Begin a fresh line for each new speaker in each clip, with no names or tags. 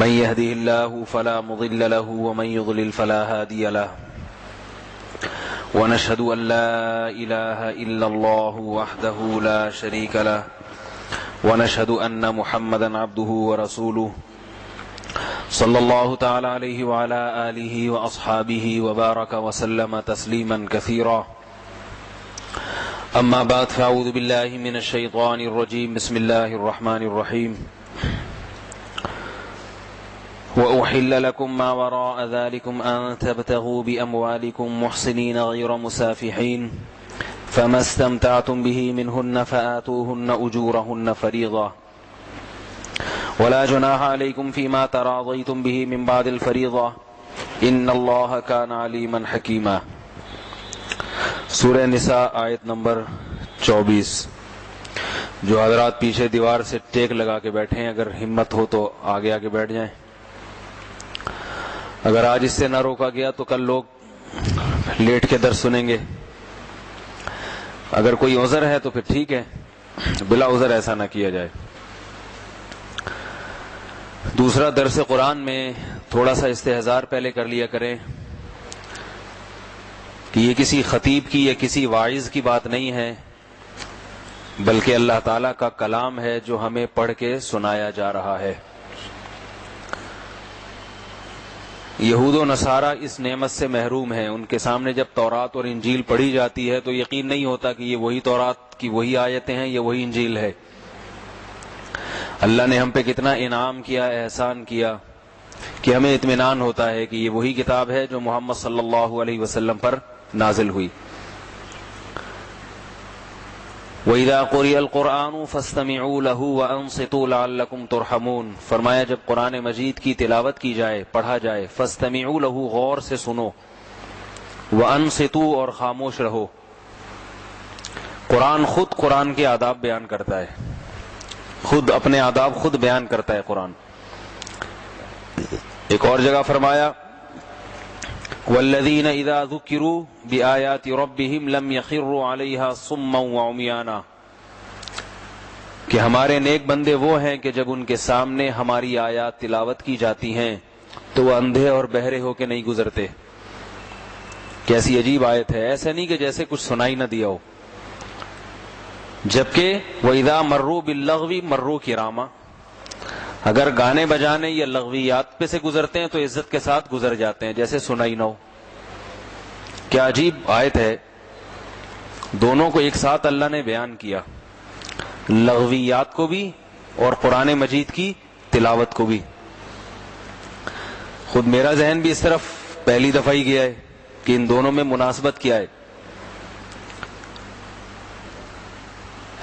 من يهده الله فلا مضل له ومن يضلل فلا هادي له ونشهد أن لا إله إلا الله وحده لا شريك له ونشهد أن محمدا عبده ورسوله صلى الله تعالى عليه وعلى آله وأصحابه وبارك وسلم تسليما كثيرا أما بعد فأعوذ بالله من الشيطان الرجيم بسم الله الرحمن الرحيم وأحل لكم ما وراء ذلكم أن تبتغوا بأموالكم محصنين غير مسافحين فما استمتعتم به منهن فآتوهن أجورهن فريضة ولا جناح عليكم فيما تراضيتم به من بعد الفريضة إن الله كان عليما حكيما. سورہ نساء آیت نمبر 24. جو حضرات پیچھے دیوار سے ٹیک لگا کے بیٹھے ہیں اگر ہمت ہو تو آگے آگے بیٹھ جائیں. اگر آج اس سے نہ روکا گیا تو کل لوگ لیٹ کے درس سنیں گے. اگر کوئی عذر ہے تو پھر ٹھیک ہے, بلا عذر ایسا نہ کیا جائے. دوسرا, درس قرآن میں تھوڑا سا استحضار پہلے کر لیا کریں کہ یہ کسی خطیب کی یا کسی واعظ کی بات نہیں ہے, بلکہ اللہ تعالیٰ کا کلام ہے جو ہمیں پڑھ کے سنایا جا رہا ہے. یہود و نصارہ اس نعمت سے محروم ہیں. ان کے سامنے جب تورات اور انجیل پڑھی جاتی ہے تو یقین نہیں ہوتا کہ یہ وہی تورات کی وہی آیتیں ہیں, یہ وہی انجیل ہے. اللہ نے ہم پہ کتنا انعام کیا, احسان کیا کہ ہمیں اطمینان ہوتا ہے کہ یہ وہی کتاب ہے جو محمد صلی اللہ علیہ وسلم پر نازل ہوئی. وَإِذَا قُرِئَ الْقُرْآنُ فَاسْتَمِعُوا لَهُ وَأَنصِتُوا لَعَلَّكُمْ تُرْحَمُونَ. فرمایا جب قرآن مجید کی تلاوت کی جائے, پڑھا جائے, فَاسْتَمِعُوا لَهُ غور سے سنو, وَأَنصِتُوا اور خاموش رہو. قرآن خود قرآن کے آداب بیان کرتا ہے, خود اپنے آداب خود بیان کرتا ہے قرآن. ایک اور جگہ فرمایا وَالَّذِينَ إِذَا ذُكِّرُوا بِآيَاتِ رَبِّهِمْ لَمْ يَخِرُّوا عَلَيْهَا صُمًّا وَعُمْيَانًا, کہ ہمارے نیک بندے وہ ہیں کہ جب ان کے سامنے ہماری آیات تلاوت کی جاتی ہیں تو وہ اندھے اور بہرے ہو کے نہیں گزرتے. کیسی عجیب آیت ہے, ایسا نہیں کہ جیسے کچھ سنائی نہ دیا ہو. جبکہ وَإِذَا مَرُّوا بِاللَّغْوِ مَرُّوا كِرَامًا, اگر گانے بجانے یا لغویات پہ سے گزرتے ہیں تو عزت کے ساتھ گزر جاتے ہیں, جیسے سنائی نہ ہو. کیا عجیب آیت ہے. دونوں کو ایک ساتھ اللہ نے بیان کیا, لغویات کو بھی اور قرآن مجید کی تلاوت کو بھی. خود میرا ذہن بھی اس طرف پہلی دفعہ ہی گیا ہے کہ ان دونوں میں مناسبت کیا ہے.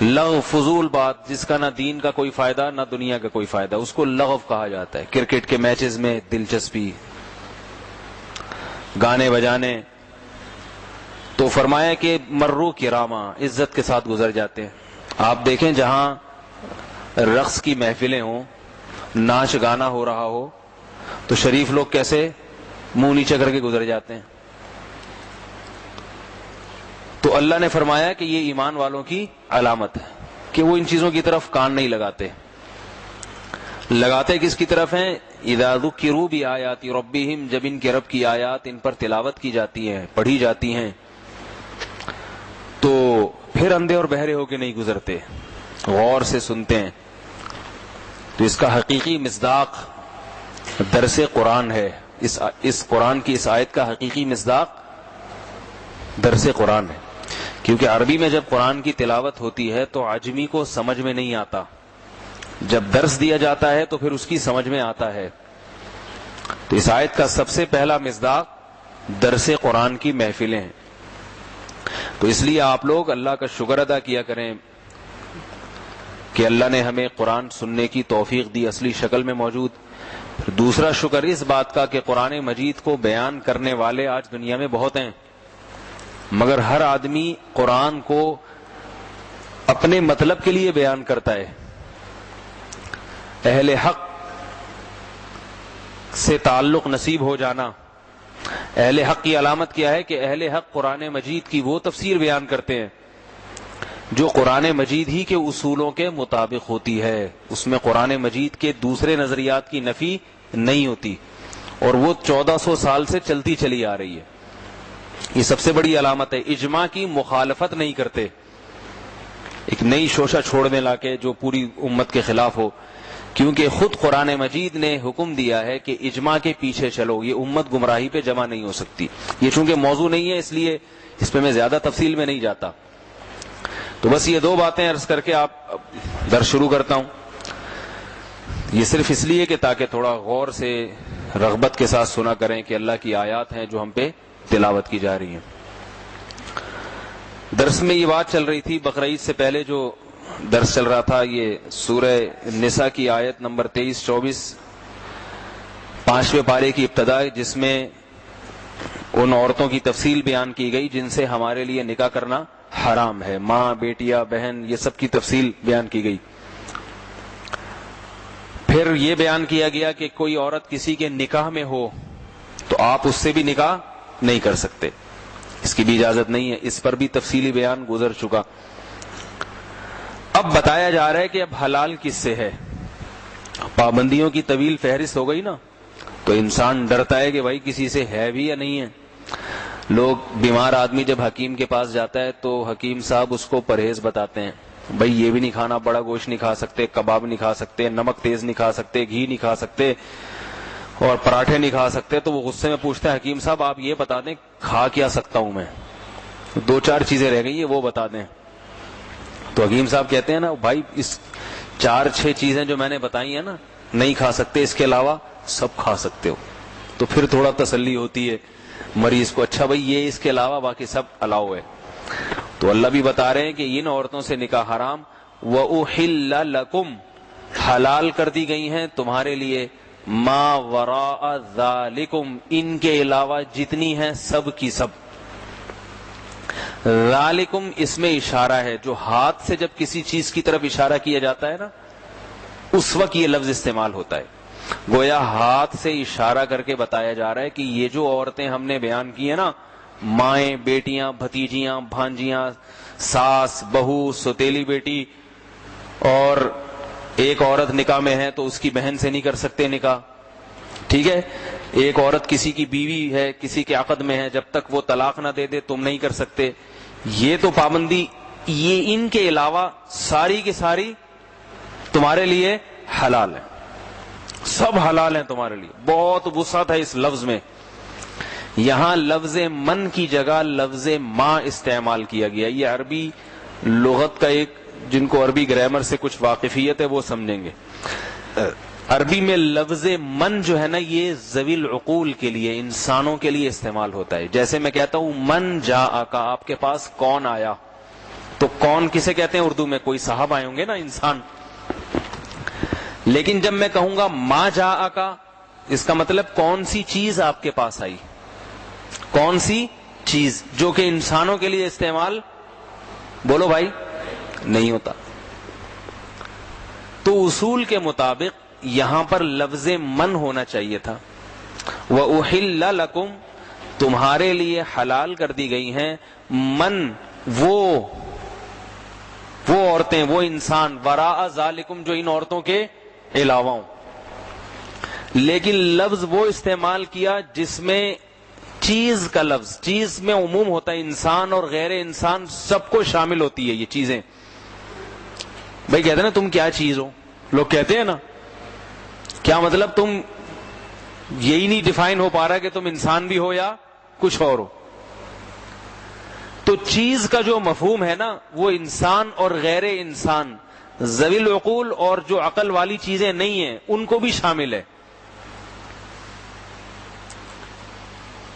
لغو فضول بات جس کا نہ دین کا کوئی فائدہ نہ دنیا کا کوئی فائدہ, اس کو لغو کہا جاتا ہے. کرکٹ کے میچز میں دلچسپی, گانے بجانے. تو فرمایا کہ مرو کراما, عزت کے ساتھ گزر جاتے ہیں. آپ دیکھیں جہاں رقص کی محفلیں ہوں, ناچ گانا ہو رہا ہو, تو شریف لوگ کیسے منہ نیچے کر کے گزر جاتے ہیں. تو اللہ نے فرمایا کہ یہ ایمان والوں کی علامت ہے کہ وہ ان چیزوں کی طرف کان نہیں لگاتے. لگاتے کس کی طرف ہیں؟ اذا ذکروا بآیات ربہم, جب ان کے رب کی آیات ان پر تلاوت کی جاتی ہیں, پڑھی جاتی ہیں, تو پھر اندھے اور بہرے ہو کے نہیں گزرتے, غور سے سنتے ہیں. تو اس کا حقیقی مصداق درس قرآن ہے. اس قرآن کی اس آیت کا حقیقی مصداق درس قرآن ہے. کیونکہ عربی میں جب قرآن کی تلاوت ہوتی ہے تو عجمی کو سمجھ میں نہیں آتا, جب درس دیا جاتا ہے تو پھر اس کی سمجھ میں آتا ہے. تو اس آیت کا سب سے پہلا مصداق درس قرآن کی محفلیں ہیں. تو اس لیے آپ لوگ اللہ کا شکر ادا کیا کریں کہ اللہ نے ہمیں قرآن سننے کی توفیق دی, اصلی شکل میں موجود. دوسرا شکر اس بات کا کہ قرآن مجید کو بیان کرنے والے آج دنیا میں بہت ہیں, مگر ہر آدمی قرآن کو اپنے مطلب کے لیے بیان کرتا ہے. اہل حق سے تعلق نصیب ہو جانا. اہل حق کی علامت کیا ہے کہ اہل حق قرآن مجید کی وہ تفسیر بیان کرتے ہیں جو قرآن مجید ہی کے اصولوں کے مطابق ہوتی ہے، اس میں قرآن مجید کے دوسرے نظریات کی نفی نہیں ہوتی، اور وہ 1400 سال سے چلتی چلی آ رہی ہے. یہ سب سے بڑی علامت ہے. اجماع کی مخالفت نہیں کرتے، ایک نئی شوشہ چھوڑنے لا کے جو پوری امت کے خلاف ہو، کیونکہ خود قرآن مجید نے حکم دیا ہے کہ اجماع کے پیچھے چلو، یہ امت گمراہی پہ جمع نہیں ہو سکتی. یہ چونکہ موضوع نہیں ہے اس لیے اس پہ میں زیادہ تفصیل میں نہیں جاتا. تو بس یہ 2 باتیں عرض کر کے آپ درس شروع کرتا ہوں. یہ صرف اس لیے کہ تاکہ تھوڑا غور سے رغبت کے ساتھ سنا کریں کہ اللہ کی آیات ہیں جو ہم پہ تلاوت کی جا رہی ہیں. درس میں یہ بات چل رہی تھی، بقرعید سے پہلے جو درس چل رہا تھا، یہ سورہ نساء کی آیت نمبر 23-24 5ویں پارے کی ابتدا، جس میں ان عورتوں کی تفصیل بیان کی گئی جن سے ہمارے لیے نکاح کرنا حرام ہے، ماں، بیٹیا، بہن، یہ سب کی تفصیل بیان کی گئی. پھر یہ بیان کیا گیا کہ کوئی عورت کسی کے نکاح میں ہو تو آپ اس سے بھی نکاح نہیں کر سکتے، اس کی بھی اجازت نہیں ہے. اس پر بھی تفصیلی بیان گزر چکا. اب بتایا جا رہا ہے کہ اب حلال کس سے ہے. پابندیوں کی طویل فہرست ہو گئی نا، تو انسان ڈرتا ہے کہ بھائی کسی سے ہے بھی یا نہیں ہے. لوگ، بیمار آدمی جب حکیم کے پاس جاتا ہے تو حکیم صاحب اس کو پرہیز بتاتے ہیں، بھائی یہ بھی نہیں کھانا، بڑا گوشت نہیں کھا سکتے، کباب نہیں کھا سکتے، نمک تیز نہیں کھا سکتے، گھی نہیں کھا سکتے، اور پراٹھے نہیں کھا سکتے. تو وہ غصے میں پوچھتا ہے، حکیم صاحب آپ یہ بتا دیں کھا کیا سکتا ہوں میں، 2-4 چیزیں رہ گئی ہیں وہ بتا دیں. تو حکیم صاحب کہتے ہیں نا بھائی اس 4-6 چیزیں جو میں نے بتائی ہیں نا نہیں کھا سکتے، اس کے علاوہ سب کھا سکتے ہو. تو پھر تھوڑا تسلی ہوتی ہے مریض کو، اچھا بھائی یہ اس کے علاوہ باقی سب الاؤ ہے. تو اللہ بھی بتا رہے ہیں کہ ان عورتوں سے نکاح حرام. وَأُحِلَّ لَكُمْ، حلال کر دی گئی ہیں تمہارے لیے، ما وراء ذالکم، ان کے علاوہ جتنی ہیں سب کی سب. ذالکم اس میں اشارہ ہے، جو ہاتھ سے جب کسی چیز کی طرف اشارہ کیا جاتا ہے نا اس وقت یہ لفظ استعمال ہوتا ہے. گویا ہاتھ سے اشارہ کر کے بتایا جا رہا ہے کہ یہ جو عورتیں ہم نے بیان کی ہیں نا، مائیں، بیٹیاں، بھتیجیاں، بھانجیاں، ساس، بہو، سوتیلی بیٹی، اور ایک عورت نکاح میں ہے تو اس کی بہن سے نہیں کر سکتے نکاح، ٹھیک ہے. ایک عورت کسی کی بیوی ہے، کسی کے عقد میں ہے، جب تک وہ طلاق نہ دے دے تم نہیں کر سکتے. یہ تو پابندی، یہ ان کے علاوہ ساری کی ساری تمہارے لیے حلال ہے، سب حلال ہیں تمہارے لیے. بہت وسعت ہے اس لفظ میں. یہاں لفظ من کی جگہ لفظ ما استعمال کیا گیا. یہ عربی لغت کا ایک، جن کو عربی گرامر سے کچھ واقفیت ہے وہ سمجھیں گے. عربی میں لفظ من جو ہے نا یہ ذوی العقول کے لیے، انسانوں کے لیے استعمال ہوتا ہے. جیسے میں کہتا ہوں من جاءک، آپ کے پاس کون آیا، تو کون کسے کہتے ہیں اردو میں؟ کوئی صاحب آئے ہوں گے نا، انسان. لیکن جب میں کہوں گا ما جاءک، اس کا مطلب کون سی چیز آپ کے پاس آئی، کون سی چیز، جو کہ انسانوں کے لیے استعمال، بولو بھائی، نہیں ہوتا. تو اصول کے مطابق یہاں پر لفظ من ہونا چاہیے تھا. وَأُحِلَّ لَكُمْ، تمہارے لیے حلال کر دی گئی ہیں، من، وہ عورتیں، وہ انسان، وراء ذالکم، جو ان عورتوں کے علاوہ ہوں. لیکن لفظ وہ استعمال کیا جس میں چیز کا لفظ، چیز میں عموم ہوتا ہے، انسان اور غیر انسان سب کو شامل ہوتی ہے یہ چیزیں. بھائی کہتے ہیں نا تم کیا چیز ہو، لوگ کہتے ہیں نا، کیا مطلب تم یہی نہیں ڈیفائن ہو پا رہا کہ تم انسان بھی ہو یا کچھ اور ہو. تو چیز کا جو مفہوم ہے نا وہ انسان اور غیر انسان، ذوی العقول اور جو عقل والی چیزیں نہیں ہیں ان کو بھی شامل ہے.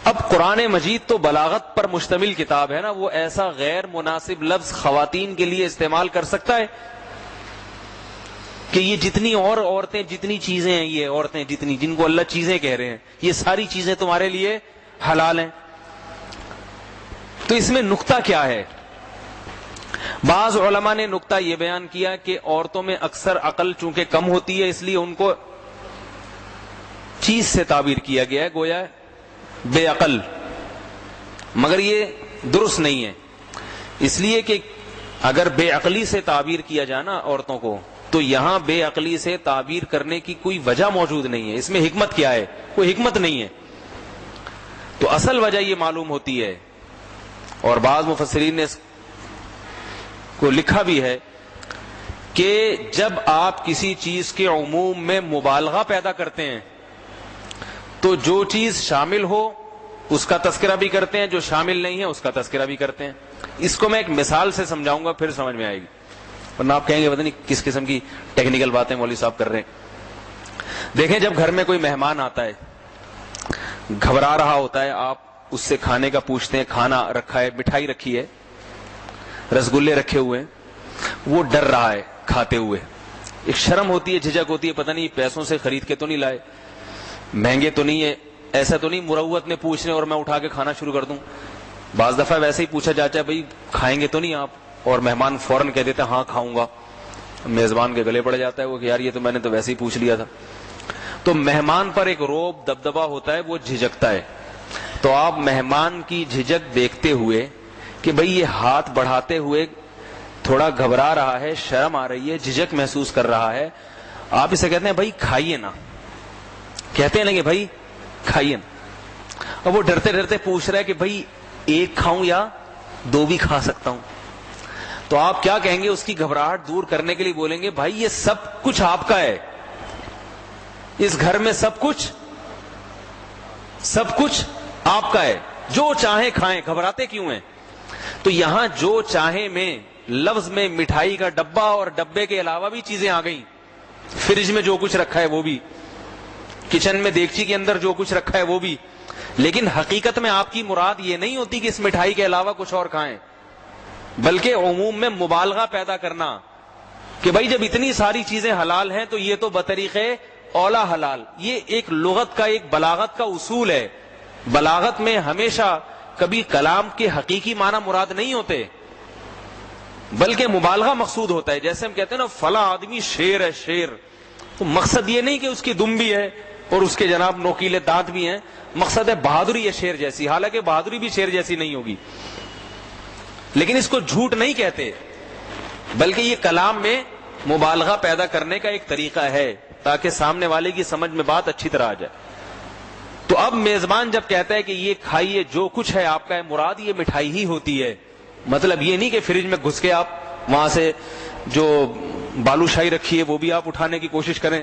اب قرآن مجید تو بلاغت پر مشتمل کتاب ہے نا، وہ ایسا غیر مناسب لفظ خواتین کے لیے استعمال کر سکتا ہے کہ یہ جتنی اور عورتیں، جتنی چیزیں ہیں، یہ عورتیں جتنی، جن کو اللہ چیزیں کہہ رہے ہیں، یہ ساری چیزیں تمہارے لیے حلال ہیں. تو اس میں نقطہ کیا ہے؟ بعض علماء نے نقطہ یہ بیان کیا کہ عورتوں میں اکثر عقل چونکہ کم ہوتی ہے اس لیے ان کو چیز سے تعبیر کیا گیا ہے، گویا بے عقل. مگر یہ درست نہیں ہے، اس لیے کہ اگر بے عقلی سے تعبیر کیا جائے نا عورتوں کو، تو یہاں بے عقلی سے تعبیر کرنے کی کوئی وجہ موجود نہیں ہے. اس میں حکمت کیا ہے؟ کوئی حکمت نہیں ہے. تو اصل وجہ یہ معلوم ہوتی ہے، اور بعض مفسرین نے اس کو لکھا بھی ہے کہ جب آپ کسی چیز کے عموم میں مبالغہ پیدا کرتے ہیں تو جو چیز شامل ہو اس کا تذکرہ بھی کرتے ہیں، جو شامل نہیں ہے اس کا تذکرہ بھی کرتے ہیں. اس کو میں ایک مثال سے سمجھاؤں گا، پھر سمجھ میں آئے گی، ورنہ آپ کہیں گے پتہ نہیں کس قسم کی ٹیکنیکل باتیں مولوی صاحب کر رہے ہیں. دیکھیں، جب گھر میں کوئی مہمان آتا ہے، گھبرا رہا ہوتا ہے، آپ اس سے کھانے کا پوچھتے ہیں، کھانا رکھا ہے، مٹھائی رکھی ہے، رسگلے رکھے ہوئے ہیں، وہ ڈر رہا ہے کھاتے ہوئے. ایک شرم ہوتی ہے، جھجک ہوتی ہے، پتہ نہیں پیسوں سے خرید کے تو نہیں لائے، مہنگے تو نہیں ہے، ایسا تو نہیں مروت میں پوچھ رہے اور میں اٹھا کے کھانا شروع کر دوں. بعض دفعہ ویسے ہی پوچھا جاتا ہے، بھائی کھائیں گے تو نہیں آپ، اور مہمان فوراً کہہ دیتے ہیں ہاں کھاؤں گا. میزبان کے گلے پڑ جاتا ہے وہ کہ یار یہ تو میں نے تو ویسے ہی پوچھ لیا تھا. تو مہمان پر ایک روب دبدبا ہوتا ہے، وہ جھجکتا ہے. تو آپ مہمان کی جھجک دیکھتے ہوئے کہ بھئی یہ ہاتھ بڑھاتے ہوئے تھوڑا گھبرا رہا ہے، شرم آ رہی ہے، جھجک محسوس کر رہا ہے، آپ اسے کہتے ہیں بھائی کھائیے نا، کہتے ہیں نا کہ بھائی کھائیے نا. اور وہ ڈرتے ڈرتے پوچھ رہا ہے کہ بھئی ایک کھاؤں یا دو بھی کھا سکتا ہوں. تو آپ کیا کہیں گے؟ اس کی گھبراہٹ دور کرنے کے لیے بولیں گے بھائی یہ سب کچھ آپ کا ہے، اس گھر میں سب کچھ آپ کا ہے، جو چاہیں کھائیں، گھبراتے کیوں ہیں؟ تو یہاں جو چاہیں میں لفظ میں مٹھائی کا ڈبہ اور ڈبے کے علاوہ بھی چیزیں آ گئیں، فریج میں جو کچھ رکھا ہے وہ بھی، کچن میں دیگچی کے اندر جو کچھ رکھا ہے وہ بھی. لیکن حقیقت میں آپ کی مراد یہ نہیں ہوتی کہ اس مٹھائی کے علاوہ کچھ اور کھائیں، بلکہ عموم میں مبالغہ پیدا کرنا کہ بھائی جب اتنی ساری چیزیں حلال ہیں تو یہ تو بطریق اولا حلال. یہ ایک لغت کا، ایک بلاغت کا اصول ہے. بلاغت میں ہمیشہ کبھی کلام کے حقیقی معنی مراد نہیں ہوتے، بلکہ مبالغہ مقصود ہوتا ہے. جیسے ہم کہتے ہیں نا فلاں آدمی شیر ہے، شیر، تو مقصد یہ نہیں کہ اس کی دم بھی ہے اور اس کے جناب نوکیلے دانت بھی ہیں، مقصد ہے بہادری ہے شیر جیسی. حالانکہ بہادری بھی شیر جیسی نہیں ہوگی، لیکن اس کو جھوٹ نہیں کہتے، بلکہ یہ کلام میں مبالغہ پیدا کرنے کا ایک طریقہ ہے تاکہ سامنے والے کی سمجھ میں بات اچھی طرح آ جائے. تو اب میزبان جب کہتا ہے کہ یہ کھائیے جو کچھ ہے آپ کا ہے، مراد یہ مٹھائی ہی ہوتی ہے. مطلب یہ نہیں کہ فریج میں گھس کے آپ وہاں سے جو بالو شاہی رکھی ہے وہ بھی آپ اٹھانے کی کوشش کریں،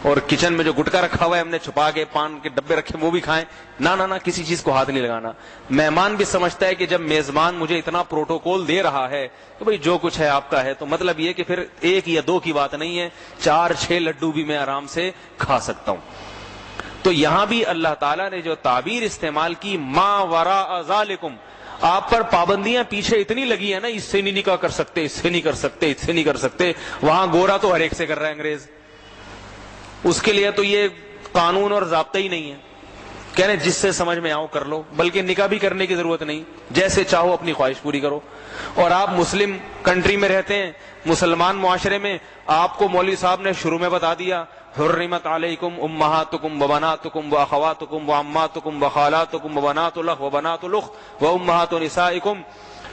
اور کچن میں جو گٹکا رکھا ہوا ہے ہم نے چھپا کے، پان کے ڈبے رکھے وہ بھی کھائیں. نہ کسی چیز کو ہاتھ نہیں لگانا. مہمان بھی سمجھتا ہے کہ جب میزبان مجھے اتنا پروٹوکول دے رہا ہے کہ بھئی جو کچھ ہے آپ کا ہے، تو مطلب یہ کہ پھر ایک یا دو کی بات نہیں ہے، 4-6 لڈو بھی میں آرام سے کھا سکتا ہوں. تو یہاں بھی اللہ تعالیٰ نے جو تعبیر استعمال کی ما وراء ذالکم، آپ پر پابندیاں پیچھے اتنی لگی ہیں نا، اس سے نہیں نکاح کر سکتے، اس سے نہیں کر سکتے، اس سے نہیں کر سکتے. وہاں گورا تو ہر ایک سے کر رہا ہے انگریز، اس کے لیے تو یہ قانون اور ضابطہ ہی نہیں ہے. کہہ رہے جس سے سمجھ میں آؤ کر لو، بلکہ نکاح بھی کرنے کی ضرورت نہیں، جیسے چاہو اپنی خواہش پوری کرو. اور آپ مسلم کنٹری میں رہتے ہیں، مسلمان معاشرے میں، آپ کو مولوی صاحب نے شروع میں بتا دیا حرمت علیکم امہاتکم وبناتکم واخواتکم وعماتکم وخالاتکم وبنات الاخ وبنات الاخت وامہات نسائکم.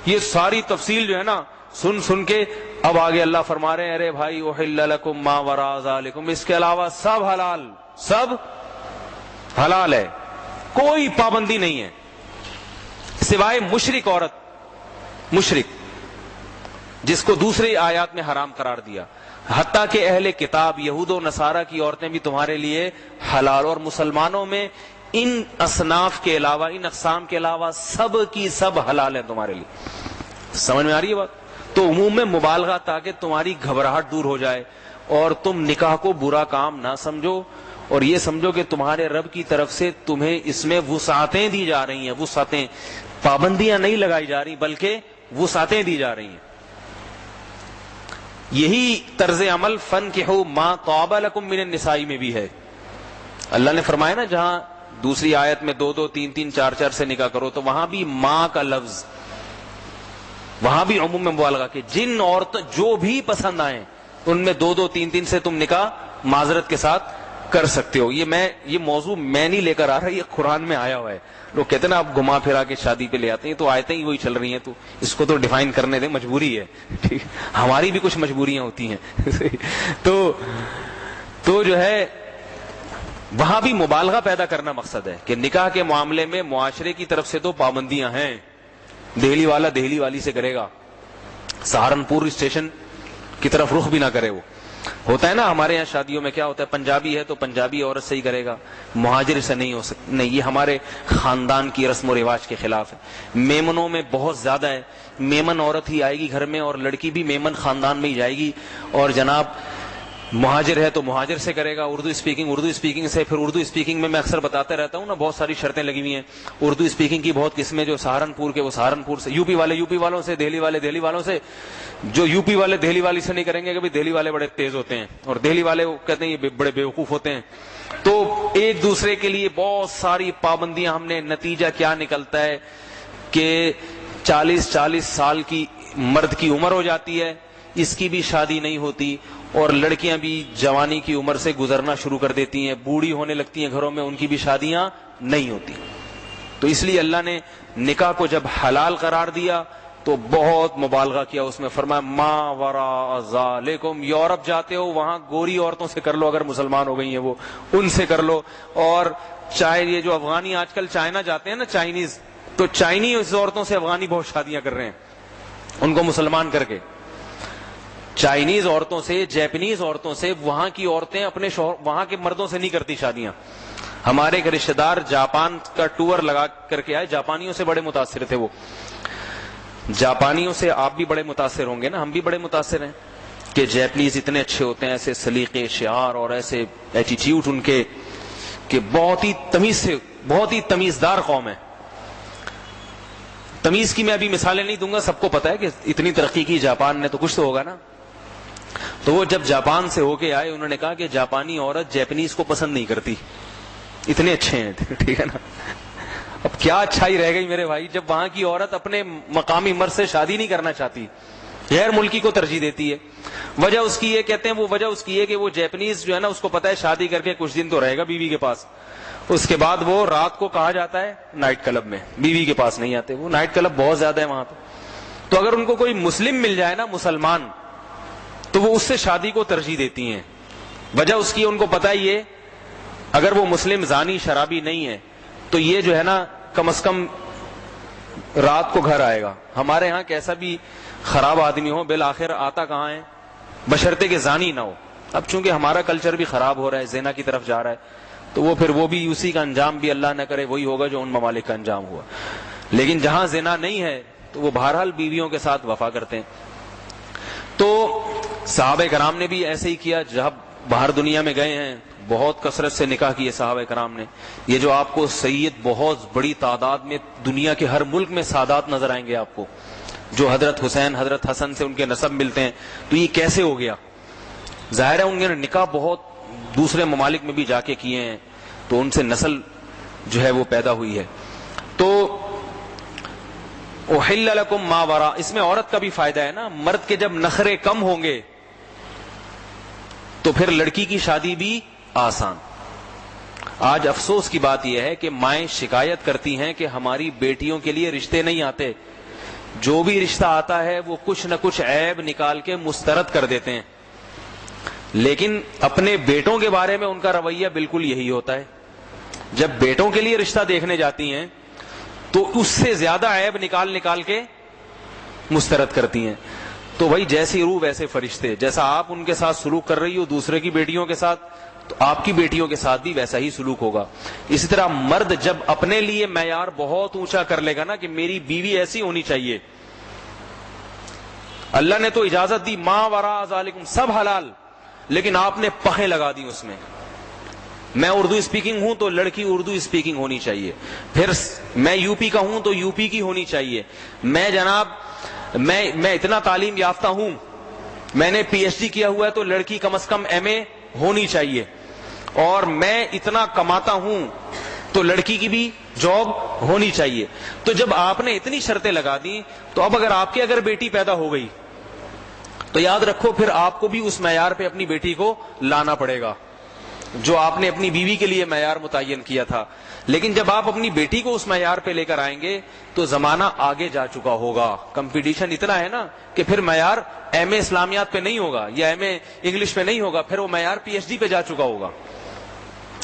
یہ ساری تفصیل جو ہے نا سن کے اب آگے اللہ فرما رہے ہیں ارے بھائی احل لکم ما وراء ذالکم، اس کے علاوہ سب حلال، سب حلال ہے، کوئی پابندی نہیں ہے سوائے مشرک عورت، مشرک جس کو دوسری آیات میں حرام قرار دیا. حتیٰ کہ اہل کتاب یہود و نصارہ کی عورتیں بھی تمہارے لیے حلال، اور مسلمانوں میں ان اصناف کے علاوہ، ان اقسام کے علاوہ سب کی سب حلال ہیں تمہارے لیے. سمجھ میں آ رہی ہے بات؟ تو عموم میں مبالغہ تاکہ تمہاری گھبراہٹ دور ہو جائے اور تم نکاح کو برا کام نہ سمجھو، اور یہ سمجھو کہ تمہارے رب کی طرف سے تمہیں اس میں وسعتیں دی جا رہی ہیں. وسعتیں، پابندیاں نہیں لگائی جا رہی بلکہ وسعتیں دی جا رہی ہیں. یہی طرز عمل فانکحوا ما طاب لکم من النساء میں بھی ہے. اللہ نے فرمایا نا جہاں دوسری آیت میں 2-2 3-3 4-4 سے نکاح کرو، تو وہاں بھی ماں کا لفظ، وہاں بھی عموم میں مبالغہ کہ جن عورتیں جو بھی پسند آئیں ان میں 2-2 3-3 سے تم نکاح معذرت کے ساتھ کر سکتے ہو. یہ موضوع میں نہیں لے کر آ رہا, یہ قرآن میں آیا ہوا ہے. لوگ کہتے ہیں نا آپ گھما پھرا کے شادی پہ لے آتے ہیں, تو آیتیں ہی وہی چل رہی ہیں, تو اس کو تو ڈیفائن کرنے دیں, مجبوری ہے. ٹھیک, ہماری بھی کچھ مجبوریاں ہوتی ہیں. تو جو ہے وہاں بھی مبالغہ پیدا کرنا مقصد ہے کہ نکاح کے معاملے میں معاشرے کی طرف سے تو پابندیاں ہیں. دہلی والا دہلی والی سے کرے گا, سہارنپور اسٹیشن کی طرف رخ بھی نہ کرے. وہ ہوتا ہے نا ہمارے یہاں شادیوں میں کیا ہوتا ہے, پنجابی ہے تو پنجابی عورت سے ہی کرے گا, مہاجر سے نہیں ہو سکتا. نہیں, یہ ہمارے خاندان کی رسم و رواج کے خلاف ہے. میمنوں میں بہت زیادہ ہے, میمن عورت ہی آئے گی گھر میں, اور لڑکی بھی میمن خاندان میں ہی جائے گی. اور جناب مہاجر ہے تو مہاجر سے کرے گا, اردو اسپیکنگ سے. پھر اردو اسپیکنگ میں اکثر بتاتا رہتا ہوں نا, بہت ساری شرطیں لگی ہوئی ہیں. اردو اسپیکنگ کی بہت قسمیں, جو سہارنپور کے وہ سہارنپور سے, یو پی والوں سے, دہلی والے دہلی والوں سے. جو یو پی والے دہلی والی سے نہیں کریں گے, کہ دہلی والے بڑے تیز ہوتے ہیں, اور دہلی والے کہتے ہیں یہ بڑے بیوقوف ہوتے ہیں. تو ایک دوسرے کے لیے بہت ساری پابندیاں ہم نے. نتیجہ کیا نکلتا ہے کہ 40 سال کی مرد کی عمر ہو جاتی ہے, اس کی بھی شادی نہیں ہوتی, اور لڑکیاں بھی جوانی کی عمر سے گزرنا شروع کر دیتی ہیں, بوڑھی ہونے لگتی ہیں گھروں میں, ان کی بھی شادیاں نہیں ہوتی. تو اس لیے اللہ نے نکاح کو جب حلال قرار دیا تو بہت مبالغہ کیا اس میں. فرمایا ما وراء ذالکم, یورپ جاتے ہو وہاں گوری عورتوں سے کر لو, اگر مسلمان ہو گئی ہیں وہ, ان سے کر لو. اور چاہے یہ جو افغانی آج کل چائنا جاتے ہیں نا, چائنیز, تو چائنیز عورتوں سے افغانی بہت شادیاں کر رہے ہیں, ان کو مسلمان کر کے. چائنیز عورتوں سے, جیپنیز عورتوں سے, وہاں کی عورتیں اپنے شوہر, وہاں کے مردوں سے نہیں کرتی شادیاں. ہمارے ایک رشتہ دار جاپان کا ٹور لگا کر کے آئے, جاپانیوں سے بڑے متاثر تھے وہ. جاپانیوں سے آپ بھی بڑے متاثر ہوں گے نا, ہم بھی بڑے متاثر ہیں کہ جیپنیز اتنے اچھے ہوتے ہیں, ایسے سلیقے شعار اور ایسے ایٹیٹیوڈ ان کے, کہ بہت ہی تمیزدار قوم ہے. تمیز کی میں ابھی مثالیں نہیں دوں گا, سب کو پتا ہے کہ اتنی ترقی کی جاپان نے, تو کچھ تو ہوگا نا. تو وہ جب جاپان سے ہو کے آئے, انہوں نے کہا کہ جاپانی عورت جیپنیز کو پسند نہیں کرتی, اتنے اچھے ہیں. ٹھیک ہے نا. اب کیا اچھائی رہ گئی میرے بھائی, جب وہاں کی عورت اپنے مقامی مرد سے شادی نہیں کرنا چاہتی, غیر ملکی کو ترجیح دیتی ہے. وجہ اس کی یہ کہتے ہیں, وہ وجہ اس کی یہ کہ وہ جیپنیز جو ہے نا, اس کو پتا ہے شادی کر کے کچھ دن تو رہے گا بیوی کے پاس, اس کے بعد وہ رات کو کہا جاتا ہے نائٹ کلب میں, بیوی کے پاس نہیں آتے. وہ نائٹ کلب بہت زیادہ ہے وہاں پہ. تو اگر ان کو کوئی مسلم مل جائے نا, مسلمان, تو وہ اس سے شادی کو ترجیح دیتی ہیں. وجہ اس کی ان کو پتا ہے یہ, اگر وہ مسلم زانی شرابی نہیں ہے تو یہ جو ہے نا کم از کم رات کو گھر آئے گا. ہمارے ہاں کیسا بھی خراب آدمی ہو, بالآخر آتا کہاں ہے, بشرطے کہ زانی نہ ہو. اب چونکہ ہمارا کلچر بھی خراب ہو رہا ہے, زنا کی طرف جا رہا ہے, تو وہ پھر وہ بھی اسی کا انجام بھی اللہ نہ کرے وہی ہوگا جو ان ممالک کا انجام ہوا. لیکن جہاں زنا نہیں ہے تو وہ بہرحال بیویوں کے ساتھ وفا کرتے ہیں. تو صحابہ کرام نے بھی ایسے ہی کیا, جہاں باہر دنیا میں گئے ہیں بہت کثرت سے نکاح کیے صحابہ کرام نے. یہ جو آپ کو سید بہت بڑی تعداد میں دنیا کے ہر ملک میں سادات نظر آئیں گے آپ کو, جو حضرت حسین حضرت حسن سے ان کے نسب ملتے ہیں. تو یہ کیسے ہو گیا؟ ظاہر ہے ان کے نکاح بہت دوسرے ممالک میں بھی جا کے کیے ہیں, تو ان سے نسل جو ہے وہ پیدا ہوئی ہے. تو احل لکم ما وراء, اس میں عورت کا بھی فائدہ ہے نا. مرد کے جب نخرے کم ہوں گے تو پھر لڑکی کی شادی بھی آسان. آج افسوس کی بات یہ ہے کہ مائیں شکایت کرتی ہیں کہ ہماری بیٹیوں کے لیے رشتے نہیں آتے, جو بھی رشتہ آتا ہے وہ کچھ نہ کچھ عیب نکال کے مسترد کر دیتے ہیں. لیکن اپنے بیٹوں کے بارے میں ان کا رویہ بالکل یہی ہوتا ہے. جب بیٹوں کے لیے رشتہ دیکھنے جاتی ہیں تو اس سے زیادہ عیب نکال کے مسترد کرتی ہیں. تو بھائی جیسی روح ویسے فرشتے, جیسا آپ ان کے ساتھ سلوک کر رہی ہو دوسرے کی بیٹیوں کے ساتھ, تو آپ کی بیٹیوں کے ساتھ بھی ویسا ہی سلوک ہوگا. اسی طرح مرد جب اپنے لیے معیار بہت اونچا کر لے گا نا کہ میری بیوی ایسی ہونی چاہیے, اللہ نے تو اجازت دی ما وراء ذالکم, سب حلال, لیکن آپ نے پہیں لگا دی اس میں. میں اردو اسپیکنگ ہوں تو لڑکی اردو اسپیکنگ ہونی چاہیے, پھر میں یو پی کا ہوں تو یو پی کی ہونی چاہیے, میں جناب میں اتنا تعلیم یافتہ ہوں, میں نے پی ایچ ڈی کیا ہوا ہے تو لڑکی کم از کم ایم اے ہونی چاہیے, اور میں اتنا کماتا ہوں تو لڑکی کی بھی جاب ہونی چاہیے. تو جب آپ نے اتنی شرطیں لگا دی تو اب اگر بیٹی پیدا ہو گئی تو یاد رکھو پھر آپ کو بھی اس معیار پہ اپنی بیٹی کو لانا پڑے گا. جو آپ نے اپنی بیوی کے لیے معیار متعین کیا تھا. لیکن جب آپ اپنی بیٹی کو اس معیار پہ لے کر آئیں گے تو زمانہ آگے جا چکا ہوگا. کمپٹیشن اتنا ہے نا کہ پھر معیار ایم اے اسلامیات پہ نہیں ہوگا یا ایم اے انگلش پہ نہیں ہوگا, پھر وہ معیار پی ایچ ڈی پہ جا چکا ہوگا.